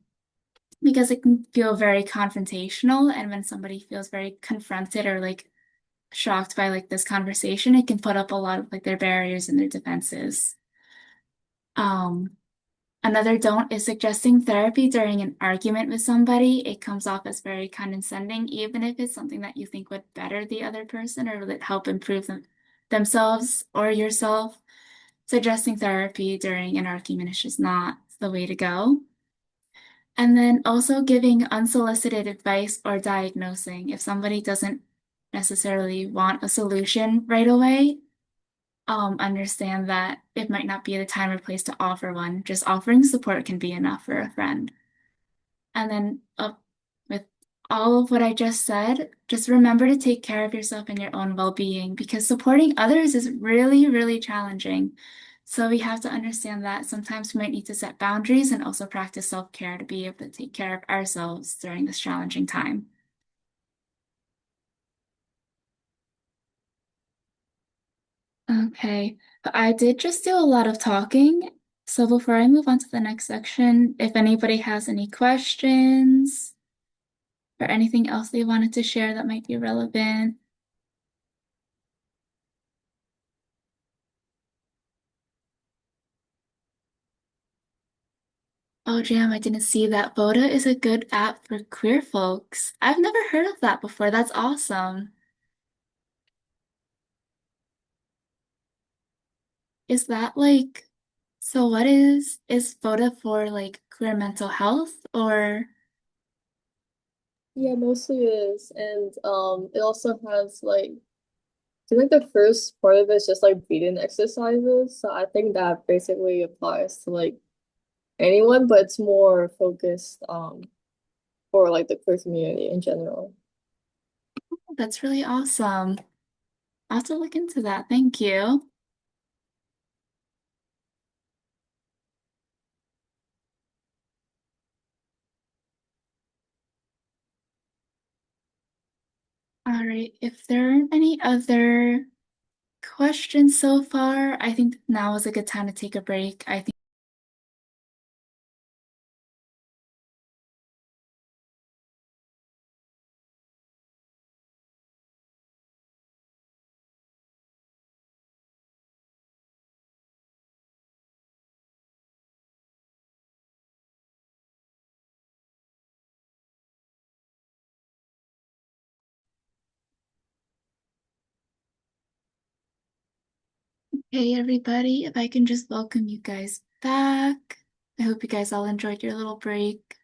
because it can feel very confrontational, and when somebody feels very confronted or like shocked by like this conversation, it can put up a lot of like their barriers and their defenses. Um, Another don't is suggesting therapy during an argument with somebody. It comes off as very condescending, even if it's something that you think would better the other person or would help improve themselves or yourself. Suggesting therapy during an argument is just not the way to go. And then also giving unsolicited advice or diagnosing. If somebody doesn't necessarily want a solution right away, understand that it might not be the time or place to offer one. Just offering support can be enough for a friend. And then with all of what I just said, just remember to take care of yourself and your own well-being because supporting others is really, really challenging. So we have to understand that sometimes we might need to set boundaries and also practice self-care to be able to take care of ourselves during this challenging time. Okay, I did just do a lot of talking. So before I move on to the next section, if anybody has any questions or anything else they wanted to share that might be relevant. Oh, Jam, I didn't see that. Voda is a good app for queer folks. I've never heard of that before. That's awesome. Is that like, so what is Voda for like queer mental health or? Yeah, mostly it is. And it also has like I think the first part of it is just like breathing exercises. So I think that basically applies to like anyone, but it's more focused for like the queer community in general. That's really awesome. I'll have to look into that. Thank you. All right, if there aren't any other questions so far. I think now is a good time to take a break. I think Hey everybody, if I can just welcome you guys back. I hope you guys all enjoyed your little break.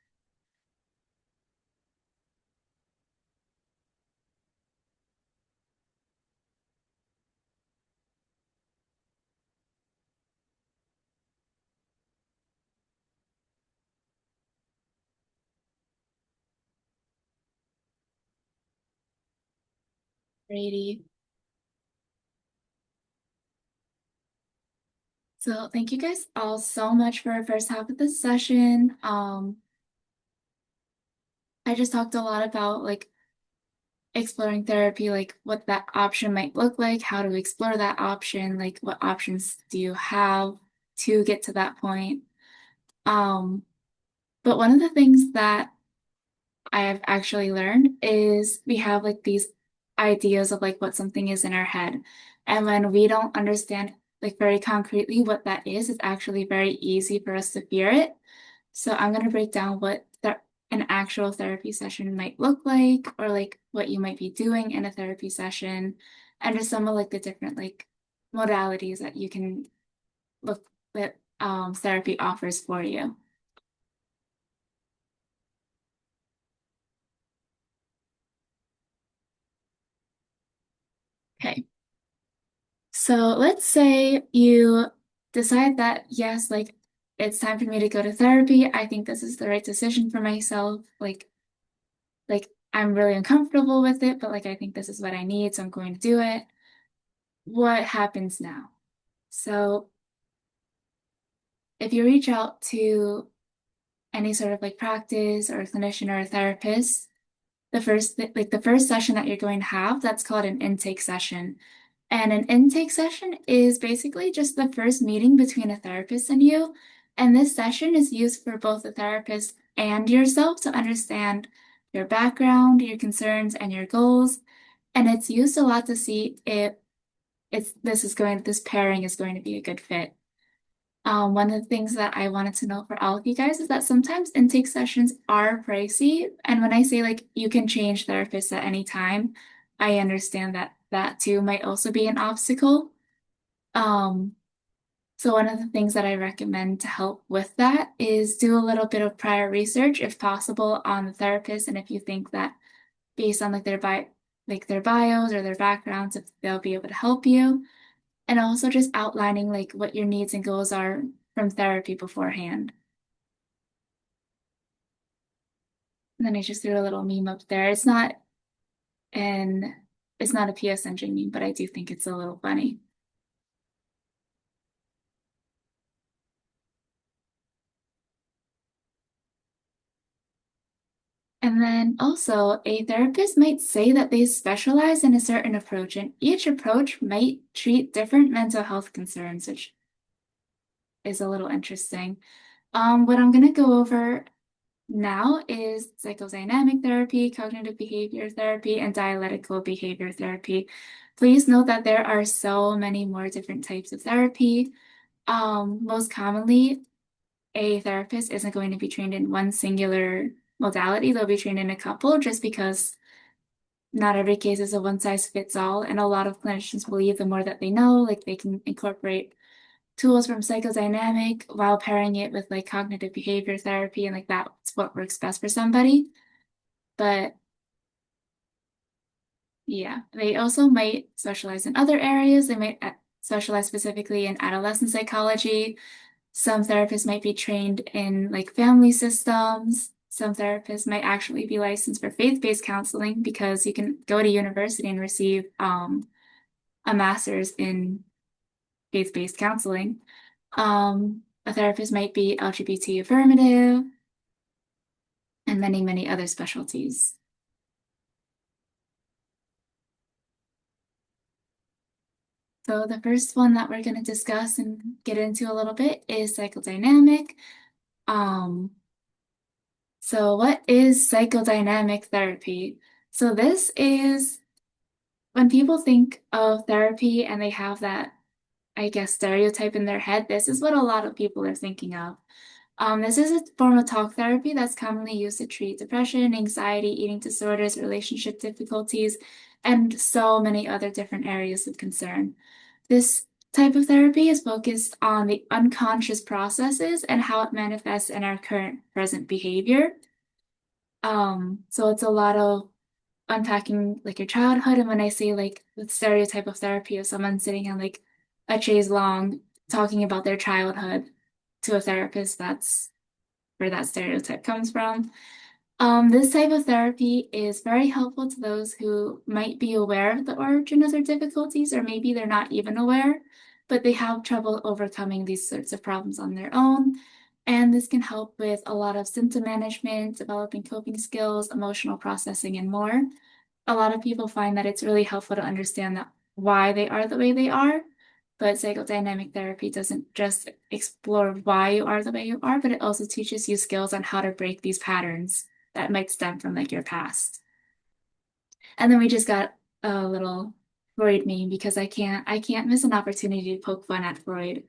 Brady. So thank you guys all so much for our first half of the session. I just talked a lot about like exploring therapy, like what that option might look like, how to explore that option, like what options do you have to get to that point. But one of the things that I have actually learned is we have like these ideas of like what something is in our head. And when we don't understand like very concretely what that is, it's actually very easy for us to fear it. So I'm going to break down what an actual therapy session might look like, or like what you might be doing in a therapy session, and just some of like the different like modalities that you can look that therapy offers for you. Okay. So let's say you decide that, yes, like it's time for me to go to therapy. I think this is the right decision for myself. Like I'm really uncomfortable with it, but like I think this is what I need, so I'm going to do it. What happens now? So if you reach out to any sort of like practice or a clinician or a therapist, the first session that you're going to have, that's called an intake session. And an intake session is basically just the first meeting between a therapist and you. And this session is used for both the therapist and yourself to understand your background, your concerns, and your goals. And it's used a lot to see if this pairing is going to be a good fit. One of the things that I wanted to know for all of you guys is that sometimes intake sessions are pricey. And when I say like you can change therapists at any time, I understand that that too might also be an obstacle. Um, so one of the things that I recommend to help with that is do a little bit of prior research, if possible, on the therapist. And if you think that based on like their bios or their backgrounds, if they'll be able to help you. And also just outlining like what your needs and goals are from therapy beforehand. And then I just threw a little meme up there. An it's not a PS Engine meme, but I do think it's a little funny. And then also, a therapist might say that they specialize in a certain approach, and each approach might treat different mental health concerns, which is a little interesting. What I'm going to go over now is psychodynamic therapy, cognitive behavior therapy, and dialectical behavior therapy. Please note that there are so many more different types of therapy. Most commonly, a therapist isn't going to be trained in one singular modality. They'll be trained in a couple just because not every case is a one size fits all. And a lot of clinicians believe the more that they know, like they can incorporate tools from psychodynamic while pairing it with like cognitive behavior therapy, and like that's what works best for somebody. But yeah, they also might specialize in other areas. They might specialize specifically in adolescent psychology. Some therapists might be trained in like family systems. Some therapists might actually be licensed for faith-based counseling because you can go to university and receive a master's in faith-based counseling. A therapist might be LGBT affirmative and many, many other specialties. So the first one that we're going to discuss and get into a little bit is psychodynamic. Um, so what is psychodynamic therapy? So this is when people think of therapy and they have that, I guess, stereotype in their head, this is what a lot of people are thinking of. This is a form of talk therapy that's commonly used to treat depression, anxiety, eating disorders, relationship difficulties, and so many other different areas of concern. This type of therapy is focused on the unconscious processes and how it manifests in our current present behavior. So it's a lot of unpacking like your childhood. And when I say like the stereotype of therapy of someone sitting on like a chaise long talking about their childhood to a therapist, that's where that stereotype comes from. This type of therapy is very helpful to those who might be aware of the origin of their difficulties, or maybe they're not even aware, but they have trouble overcoming these sorts of problems on their own. And this can help with a lot of symptom management, developing coping skills, emotional processing, and more. A lot of people find that it's really helpful to understand that why they are the way they are. But psychodynamic therapy doesn't just explore why you are the way you are, but it also teaches you skills on how to break these patterns that might stem from like your past. And then we just got a little Freud meme because I can't miss an opportunity to poke fun at Freud.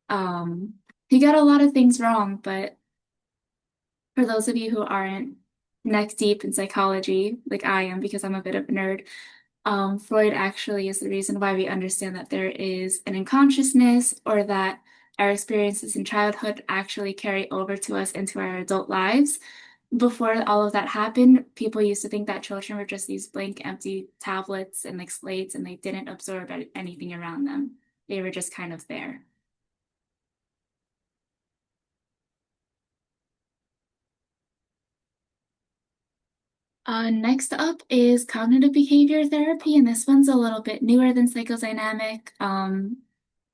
Um, he got a lot of things wrong, but for those of you who aren't neck deep in psychology, like I am, because I'm a bit of a nerd, Freud actually is the reason why we understand that there is an unconsciousness, or that our experiences in childhood actually carry over to us into our adult lives. Before all of that happened, people used to think that children were just these blank, empty tablets and like slates, and they didn't absorb anything around them. They were just kind of there. Next up is cognitive behavior therapy, and this one's a little bit newer than psychodynamic.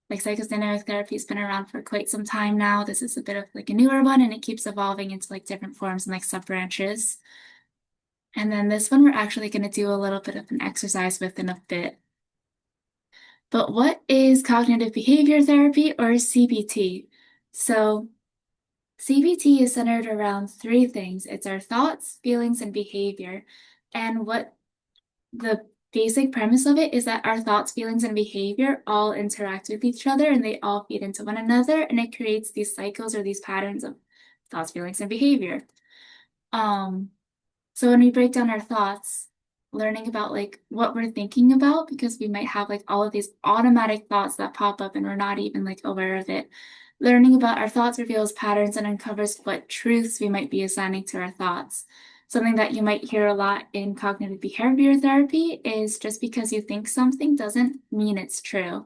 Like psychodynamic therapy has been around for quite some time now. This is a bit of like a newer one, and it keeps evolving into like different forms and like sub branches. And then this one we're actually going to do a little bit of an exercise with in a bit. But what is cognitive behavior therapy, or CBT? So CBT is centered around three things. It's our thoughts, feelings, and behavior. And what the basic premise of it is that our thoughts, feelings, and behavior all interact with each other, and they all feed into one another, and it creates these cycles or these patterns of thoughts, feelings, and behavior. So when we break down our thoughts, learning about like what we're thinking about, because we might have like all of these automatic thoughts that pop up and we're not even like aware of it. Learning about our thoughts reveals patterns and uncovers what truths we might be assigning to our thoughts. Something that you might hear a lot in cognitive behavior therapy is just because you think something doesn't mean it's true.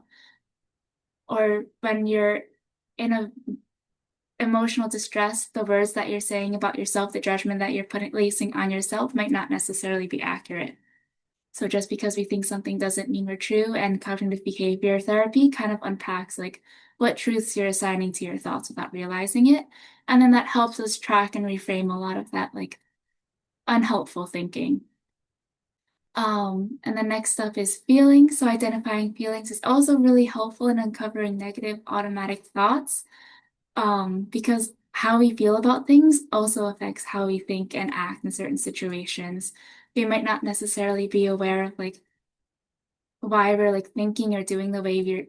Or when you're in a emotional distress, the words that you're saying about yourself, the judgment that you're placing on yourself might not necessarily be accurate. So just because we think something doesn't mean we're true, and cognitive behavior therapy kind of unpacks like what truths you're assigning to your thoughts without realizing it. And then that helps us track and reframe a lot of that like unhelpful thinking. And the next step is feelings. So identifying feelings is also really helpful in uncovering negative automatic thoughts, because how we feel about things also affects how we think and act in certain situations. We might not necessarily be aware of like why we're like thinking or doing the way we're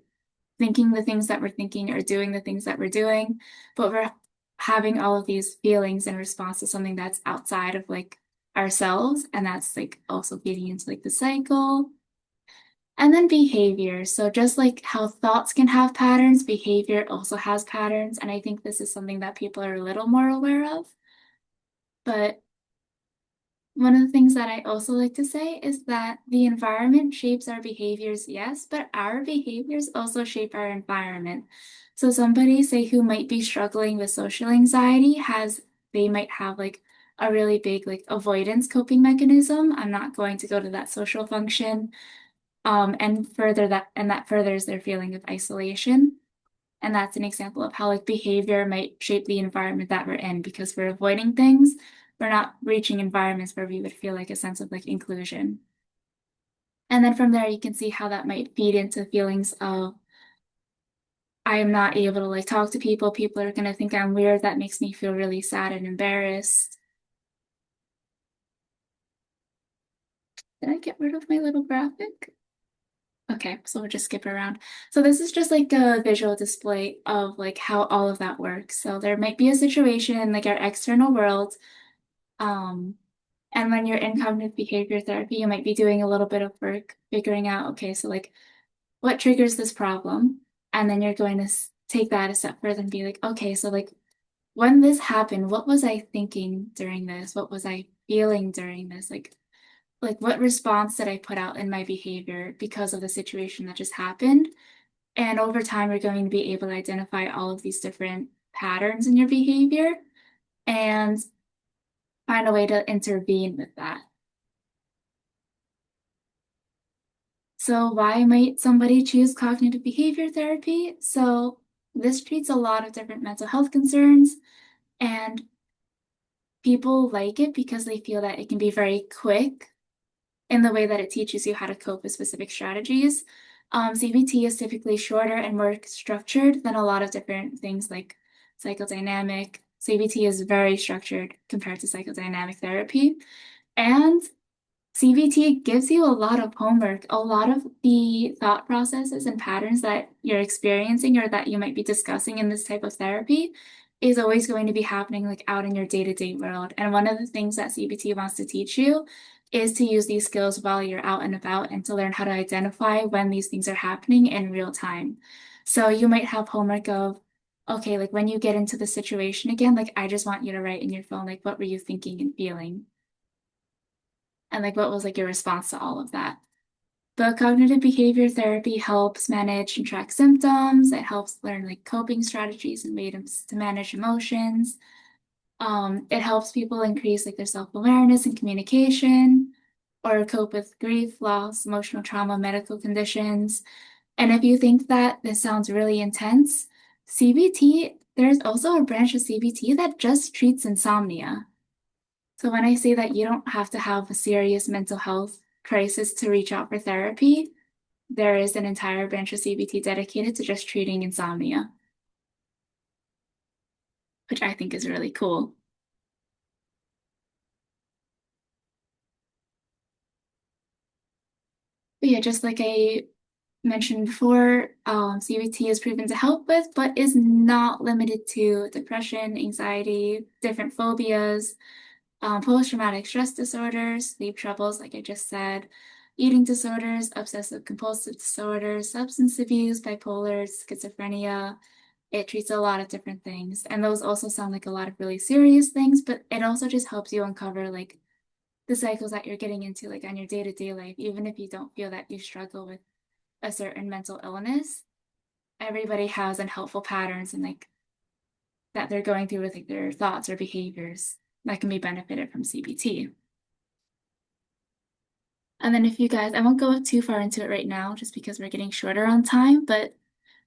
thinking the things that we're thinking or doing the things that we're doing, but we're having all of these feelings in response to something that's outside of like ourselves, and that's like also feeding into like the cycle. And then behavior. So just like how thoughts can have patterns, behavior also has patterns. And I think this is something that people are a little more aware of. But one of the things that I also like to say is that the environment shapes our behaviors, yes, but our behaviors also shape our environment. So somebody, say, who might be struggling with social anxiety they might have like a really big like avoidance coping mechanism. I'm not going to go to that social function. And that furthers their feeling of isolation. And that's an example of how like behavior might shape the environment that we're in, because we're avoiding things. We're not reaching environments where we would feel like a sense of like inclusion. And then from there, you can see how that might feed into feelings of I am not able to like talk to people. People are going to think I'm weird. That makes me feel really sad and embarrassed. Did I get rid of my little graphic? Okay, so we'll just skip around. So this is just like a visual display of like how all of that works. So there might be a situation in like our external world. And when you're in cognitive behavior therapy, you might be doing a little bit of work figuring out, okay, so like what triggers this problem? And then you're going to take that a step further and be like, okay, so like when this happened, what was I thinking during this? What was I feeling during this? Like what response did I put out in my behavior because of the situation that just happened? And over time, you're going to be able to identify all of these different patterns in your behavior and find a way to intervene with that. So why might somebody choose cognitive behavior therapy? So this treats a lot of different mental health concerns, and people like it because they feel that it can be very quick in the way that it teaches you how to cope with specific strategies. CBT is typically shorter and more structured than a lot of different things like psychodynamic. CBT is very structured compared to psychodynamic therapy. And CBT gives you a lot of homework. A lot of the thought processes and patterns that you're experiencing or that you might be discussing in this type of therapy is always going to be happening like out in your day-to-day world. And one of the things that CBT wants to teach you is to use these skills while you're out and about and to learn how to identify when these things are happening in real time. So you might have homework of, okay, like when you get into the situation again, like I just want you to write in your phone, like what were you thinking and feeling? And like what was like your response to all of that? But cognitive behavior therapy helps manage and track symptoms. It helps learn like coping strategies and ways to manage emotions. It helps people increase like their self-awareness and communication or cope with grief, loss, emotional trauma, medical conditions. And if you think that this sounds really intense, CBT, there's also a branch of CBT that just treats insomnia. So when I say that you don't have to have a serious mental health crisis to reach out for therapy, there is an entire branch of CBT dedicated to just treating insomnia, which I think is really cool. But yeah, just like I mentioned before, CBT is proven to help with, but is not limited to depression, anxiety, different phobias, post-traumatic stress disorders, sleep troubles, like I just said, eating disorders, obsessive compulsive disorders, substance abuse, bipolar, schizophrenia. It treats a lot of different things. And those also sound like a lot of really serious things, but it also just helps you uncover like the cycles that you're getting into like on your day-to-day life, even if you don't feel that you struggle with a certain mental illness. Everybody has unhelpful patterns and like that they're going through with like their thoughts or behaviors that can be benefited from CBT. And then if you guys, I won't go too far into it right now just because we're getting shorter on time, but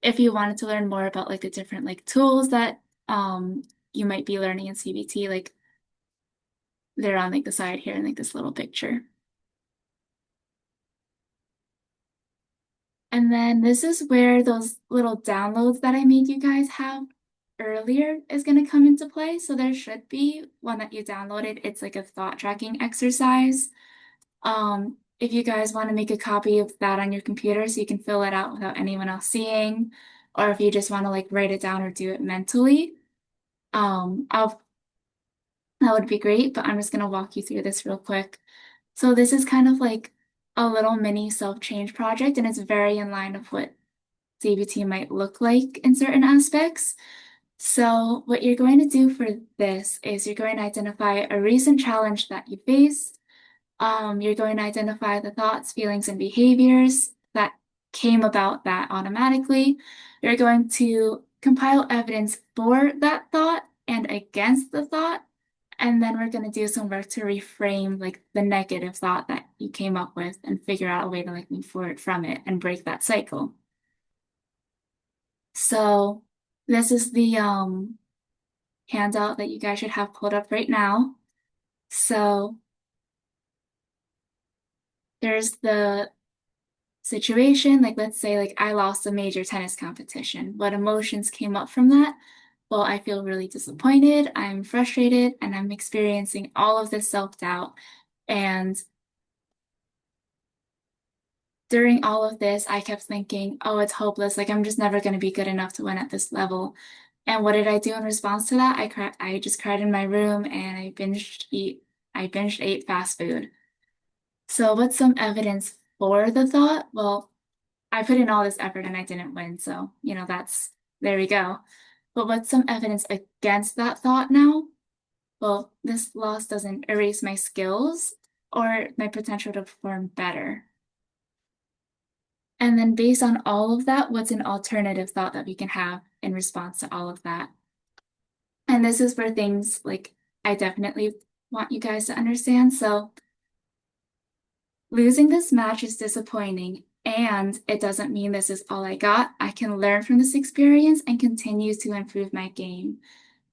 if you wanted to learn more about like the different like tools that you might be learning in CBT, like they're on like the side here in like this little picture. And then this is where those little downloads that I made you guys have earlier is going to come into play. So there should be one that you downloaded. It's like a thought tracking exercise. If you guys want to make a copy of that on your computer so you can fill it out without anyone else seeing, or if you just want to like write it down or do it mentally, that would be great, but I'm just going to walk you through this real quick. So this is kind of like a little mini self-change project, and it's very in line of what CBT might look like in certain aspects. So what you're going to do for this is you're going to identify a recent challenge that you faced. You're going to identify the thoughts, feelings, and behaviors that came about that automatically. You're going to compile evidence for that thought and against the thought. And then we're going to do some work to reframe like the negative thought that you came up with and figure out a way to like move forward from it and break that cycle. So this is the handout that you guys should have pulled up right now. So there's the situation. Like let's say like I lost a major tennis competition. What emotions came up from that? Well, I feel really disappointed, I'm frustrated, and I'm experiencing all of this self-doubt. And during all of this, I kept thinking, oh, it's hopeless. Like I'm just never going to be good enough to win at this level. And what did I do in response to that? I just cried in my room and I binged ate fast food. So what's some evidence for the thought? Well, I put in all this effort and I didn't win. So, there we go. But what's some evidence against that thought now? Well, this loss doesn't erase my skills or my potential to perform better. And then based on all of that, what's an alternative thought that we can have in response to all of that? And this is where things like I definitely want you guys to understand. So losing this match is disappointing, and it doesn't mean this is all I got. I can learn from this experience and continue to improve my game.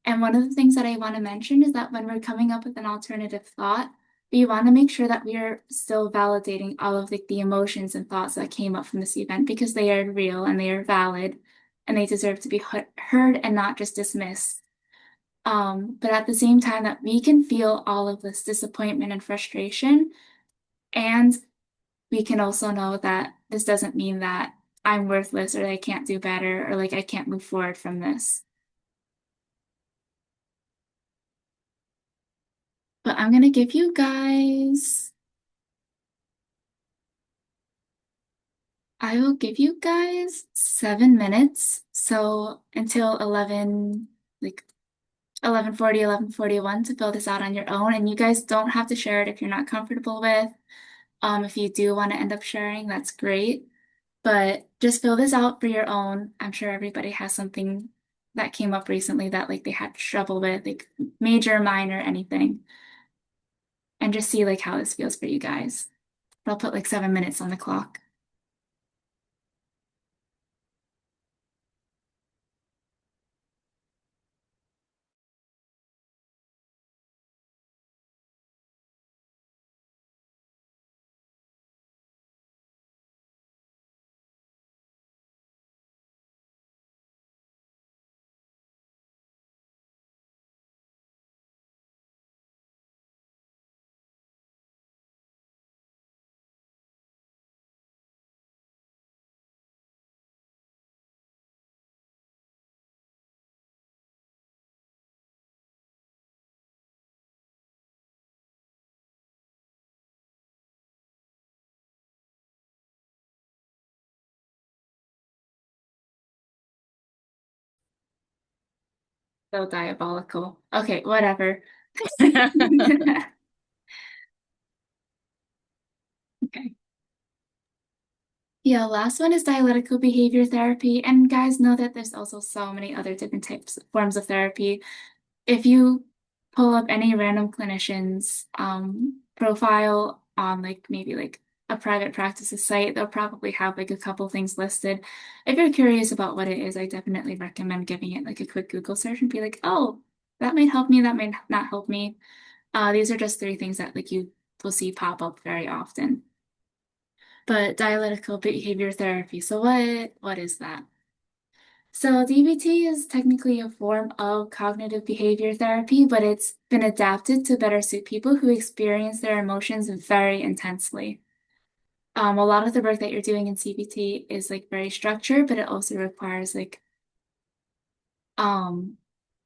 And one of the things that I want to mention is that when we're coming up with an alternative thought, we want to make sure that we are still validating all of the emotions and thoughts that came up from this event because they are real and they are valid and they deserve to be heard and not just dismissed. But at the same time that we can feel all of this disappointment and frustration, and we can also know that this doesn't mean that I'm worthless or I can't do better or like I can't move forward from this. But I'm gonna give you guys, I will give you guys 7 minutes. So until 11:40, 11:41 to fill this out on your own. And you guys don't have to share it if you're not comfortable with. If you do want to end up sharing, that's great. But just fill this out for your own. I'm sure everybody has something that came up recently that like they had trouble with, like major, minor, anything. And just see like how this feels for you guys. I'll put like 7 minutes on the clock. So diabolical. Okay, whatever. Okay. Yeah, last one is dialectical behavior therapy. And guys, know that there's also so many other different forms of therapy. If you pull up any random clinician's profile on like maybe like a private practice's site, they'll probably have like a couple things listed. If you're curious about what it is, I definitely recommend giving it like a quick Google search and be like, oh, that might help me, that might not help me. These are just three things that like you will see pop up very often. But dialectical behavior therapy. So what is that? So DBT is technically a form of cognitive behavior therapy, but it's been adapted to better suit people who experience their emotions very intensely. A lot of the work that you're doing in CBT is like very structured, but it also requires like um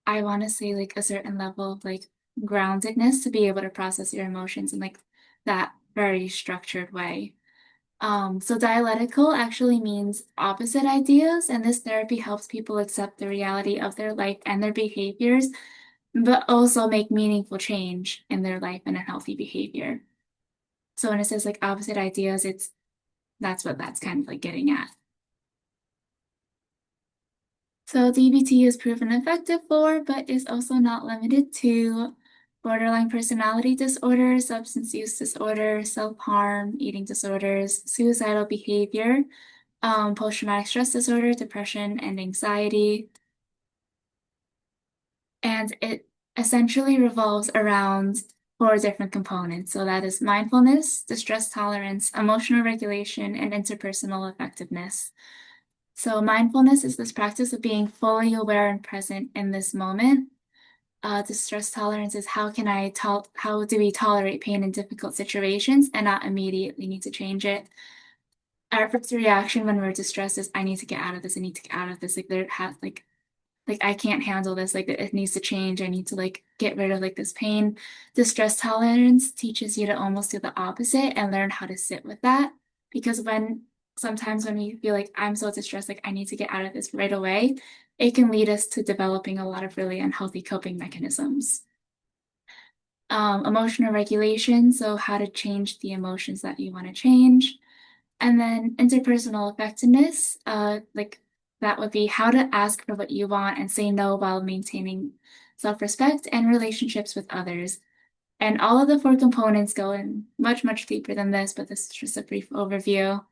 I want to say like a certain level of like groundedness to be able to process your emotions in like that very structured way. So dialectical actually means opposite ideas, and this therapy helps people accept the reality of their life and their behaviors, but also make meaningful change in their life and a healthy behavior. So when it says like opposite ideas, that's what that's kind of like getting at. So DBT is proven effective for, but is also not limited to borderline personality disorder, substance use disorder, self-harm, eating disorders, suicidal behavior, post-traumatic stress disorder, depression, and anxiety. And it essentially revolves around four different components. So that is mindfulness, distress tolerance, emotional regulation, and interpersonal effectiveness. So mindfulness is this practice of being fully aware and present in this moment. Distress tolerance is how do we tolerate pain in difficult situations and not immediately need to change it. Our first reaction when we're distressed is, I need to get out of this. I need to get out of this. Like I can't handle this. Like it needs to change. I need to like get rid of like this pain. Distress tolerance teaches you to almost do the opposite and learn how to sit with that. Because sometimes when we feel like I'm so distressed, like I need to get out of this right away, it can lead us to developing a lot of really unhealthy coping mechanisms. Emotional regulation, so how to change the emotions that you want to change. And then interpersonal effectiveness, like that would be how to ask for what you want and say no while maintaining self-respect and relationships with others. And all of the four components go in much, much deeper than this, but this is just a brief overview.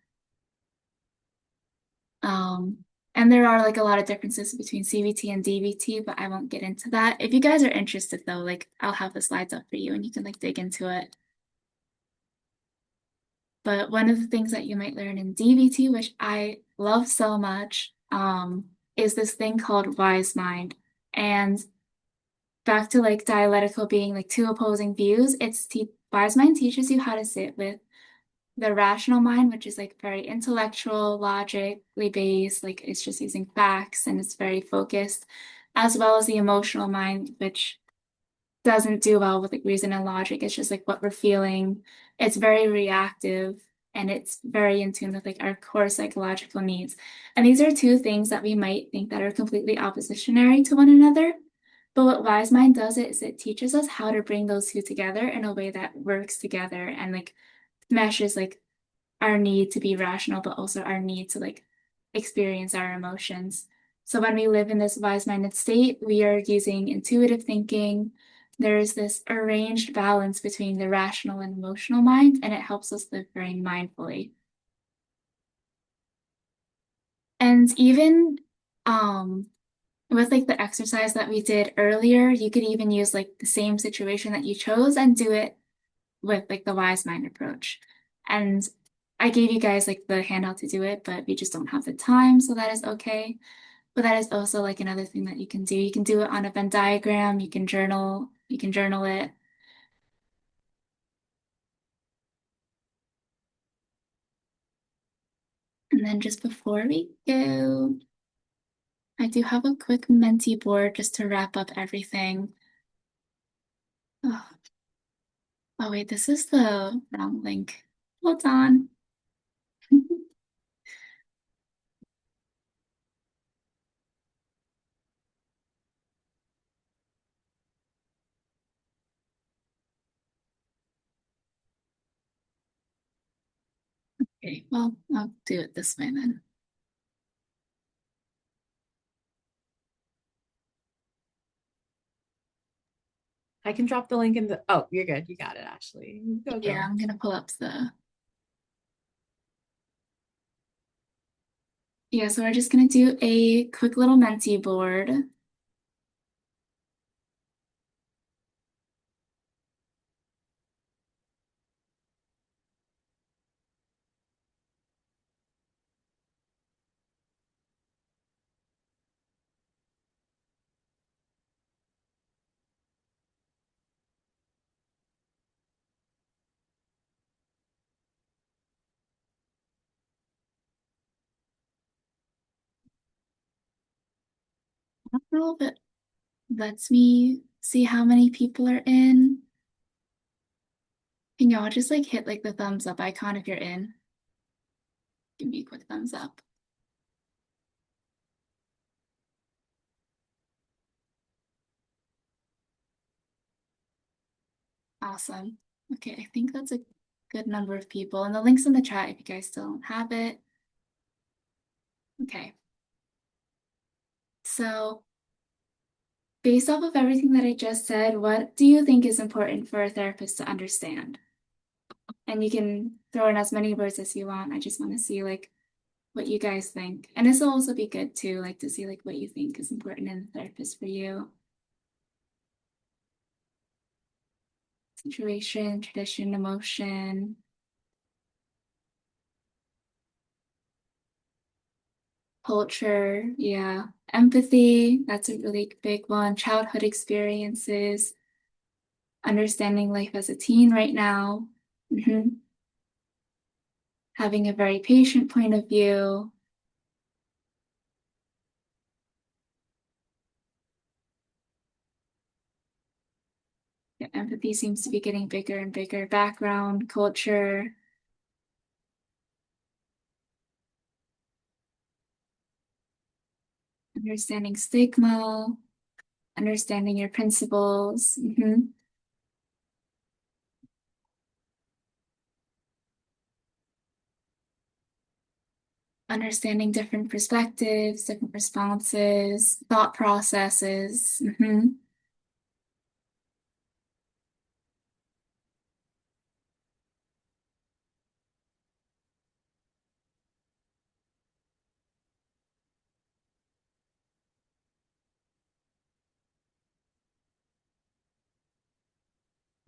And there are like a lot of differences between CBT and DBT, but I won't get into that. If you guys are interested though, like I'll have the slides up for you and you can like dig into it. But one of the things that you might learn in DBT, which I love so much, is this thing called wise mind. And back to like dialectical being like two opposing views, wise mind teaches you how to sit with the rational mind, which is like very intellectual, logically based, like it's just using facts and it's very focused, as well as the emotional mind, which doesn't do well with like reason and logic. It's just like what we're feeling. It's very reactive and it's very in tune with like our core psychological needs. And these are two things that we might think that are completely oppositionary to one another. But what Wise Mind does is it teaches us how to bring those two together in a way that works together and like meshes like our need to be rational, but also our need to like experience our emotions. So when we live in this wise-minded state, we are using intuitive thinking. There is this arranged balance between the rational and emotional mind, and it helps us live very mindfully. And even with like the exercise that we did earlier, you could even use like the same situation that you chose and do it with like the wise mind approach. And I gave you guys like the handout to do it, but we just don't have the time, so that is okay. But that is also like another thing that you can do. You can do it on a Venn diagram, you can journal it. And then just before we go, I do have a quick Menti board just to wrap up everything. Oh, oh wait, this is the wrong link. Hold on. Okay, well, I'll do it this way then. I can drop the link in the. Oh, you're good. You got it, Ashley. Go, go. Yeah, I'm gonna pull up the. Yeah, so we're just gonna do a quick little Menti board. I don't know if it lets me see how many people are in. Can y'all just like hit like the thumbs up icon if you're in? Give me a quick thumbs up. Awesome. Okay, I think that's a good number of people. And the link's in the chat if you guys still don't have it. Okay. So based off of everything that I just said, what do you think is important for a therapist to understand? And you can throw in as many words as you want. I just want to see like what you guys think. And this will also be good too, like to see like what you think is important in a therapist for you. Situation, tradition, emotion, culture, yeah. Empathy, that's a really big one. Childhood experiences, understanding life as a teen right now. Mhm. Having a very patient point of view. Yeah, empathy seems to be getting bigger and bigger. Background, culture, understanding stigma, understanding your principles. Understanding different perspectives, different responses, thought processes.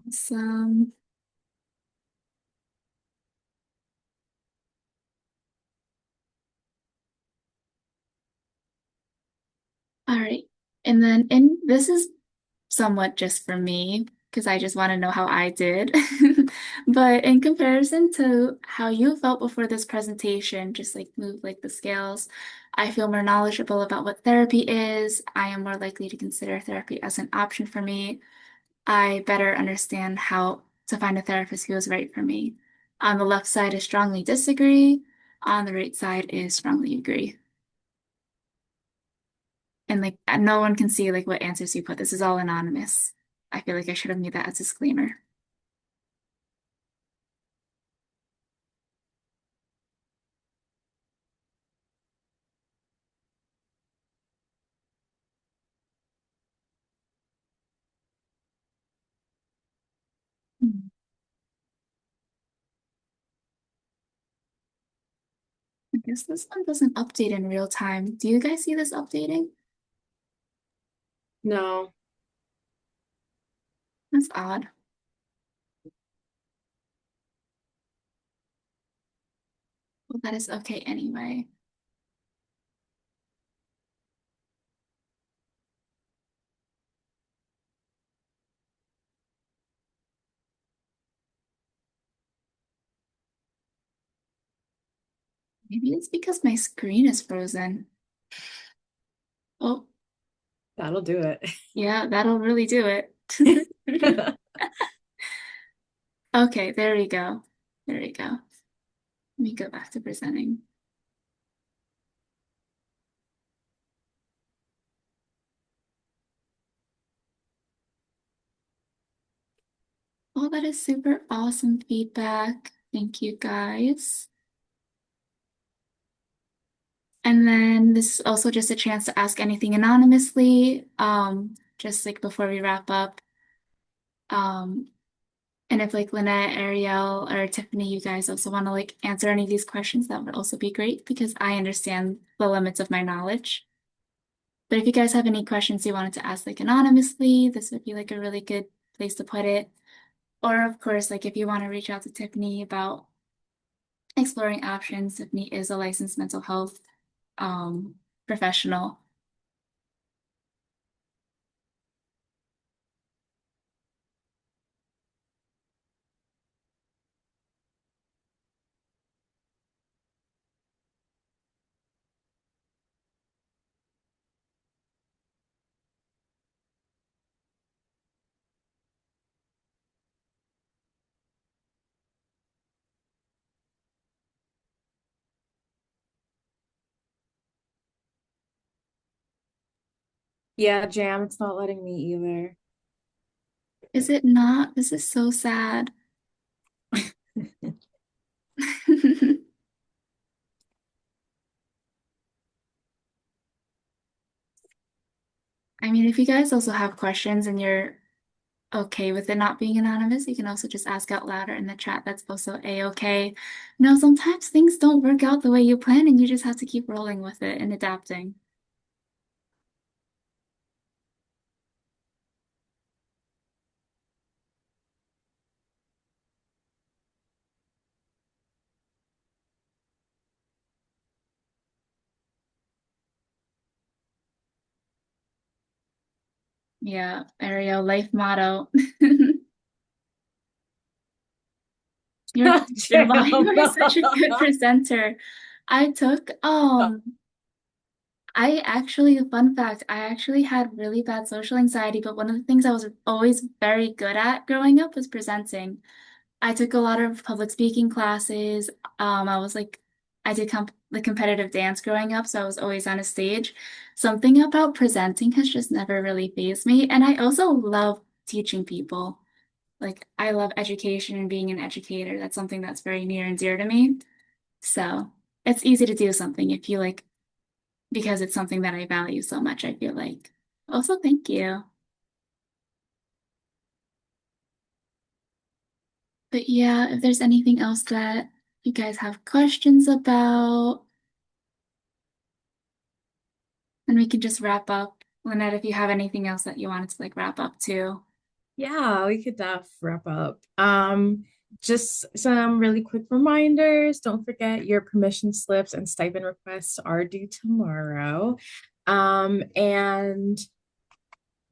Awesome. All right. And then, and this is somewhat just for me, because I just want to know how I did. But in comparison to how you felt before this presentation, just like move like the scales, I feel more knowledgeable about what therapy is. I am more likely to consider therapy as an option for me. I better understand how to find a therapist who is right for me. On the left side is strongly disagree. On the right side is strongly agree. And like no one can see like what answers you put. This is all anonymous. I feel like I should have made that as a disclaimer. Hmm. I guess this one doesn't update in real time. Do you guys see this updating? No. That's odd. Well, that is okay anyway. Maybe it's because my screen is frozen. Oh, That'll do it. yeah, that'll really do it. Okay, there we go. There we go. Let me go back to presenting. Oh, that is super awesome feedback. Thank you guys. And then this is also just a chance to ask anything anonymously, just like before we wrap up. Um, and if like Lynette, Ariel, or Tiffany, you guys also want to like answer any of these questions, that would also be great because I understand the limits of my knowledge. But if you guys have any questions you wanted to ask like anonymously, this would be like a really good place to put it. Or of course, like if you want to reach out to Tiffany about exploring options, Tiffany is a licensed mental health professional. Yeah, Jam, it's not letting me either. Is it not? This is so sad. I mean, if you guys also have questions and you're okay with it not being anonymous, you can also just ask out louder in the chat. That's also a-okay. No, sometimes things don't work out the way you plan and you just have to keep rolling with it and adapting. Yeah, Ariel, life motto. You're good. Why Chill. you are such a good presenter. I took I actually, a fun fact, I actually had really bad social anxiety, but one of the things I was always very good at growing up was presenting. I took a lot of public speaking classes. I was like, I did the competitive dance growing up, so I was always on a stage. Something about presenting has just never really fazed me. And I also love teaching people. Like, I love education and being an educator. That's something that's very near and dear to me. So it's easy to do something if you like, because it's something that I value so much, I feel like. Also, thank you. But yeah, if there's anything else that you guys have questions about, then we can just wrap up. Lynette, if you have anything else that you wanted to like wrap up too. Yeah, we could wrap up. Just some really quick reminders. Don't forget your permission slips and stipend requests are due tomorrow. And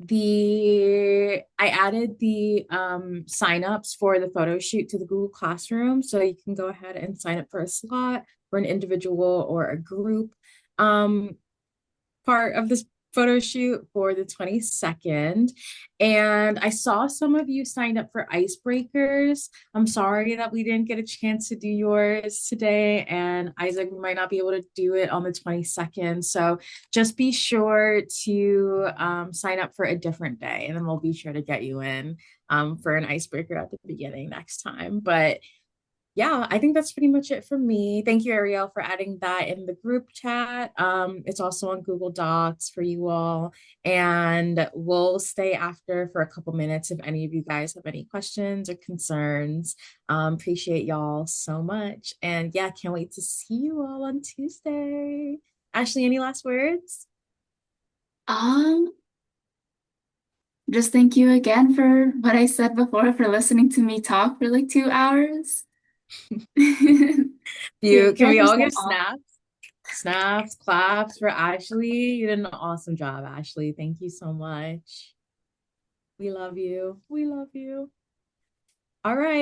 I added the signups for the photo shoot to the Google Classroom, so you can go ahead and sign up for a slot for an individual or a group. Part of this photo shoot for the 22nd. And I saw some of you signed up for icebreakers. I'm sorry that we didn't get a chance to do yours today. And Isaac, we might not be able to do it on the 22nd. So just be sure to sign up for a different day. And then we'll be sure to get you in for an icebreaker at the beginning next time. But yeah, I think that's pretty much it for me. Thank you, Ariel, for adding that in the group chat. It's also on Google Docs for you all. And we'll stay after for a couple minutes if any of you guys have any questions or concerns. Appreciate y'all so much. And yeah, can't wait to see you all on Tuesday. Ashley, any last words? Um, just thank you again for what I said before for listening to me talk for like 2 hours. Yeah, You you can guys we are all so give awesome. snaps, claps for Ashley? You did an awesome job, Ashley. Thank you so much. We love you. We love you. All right.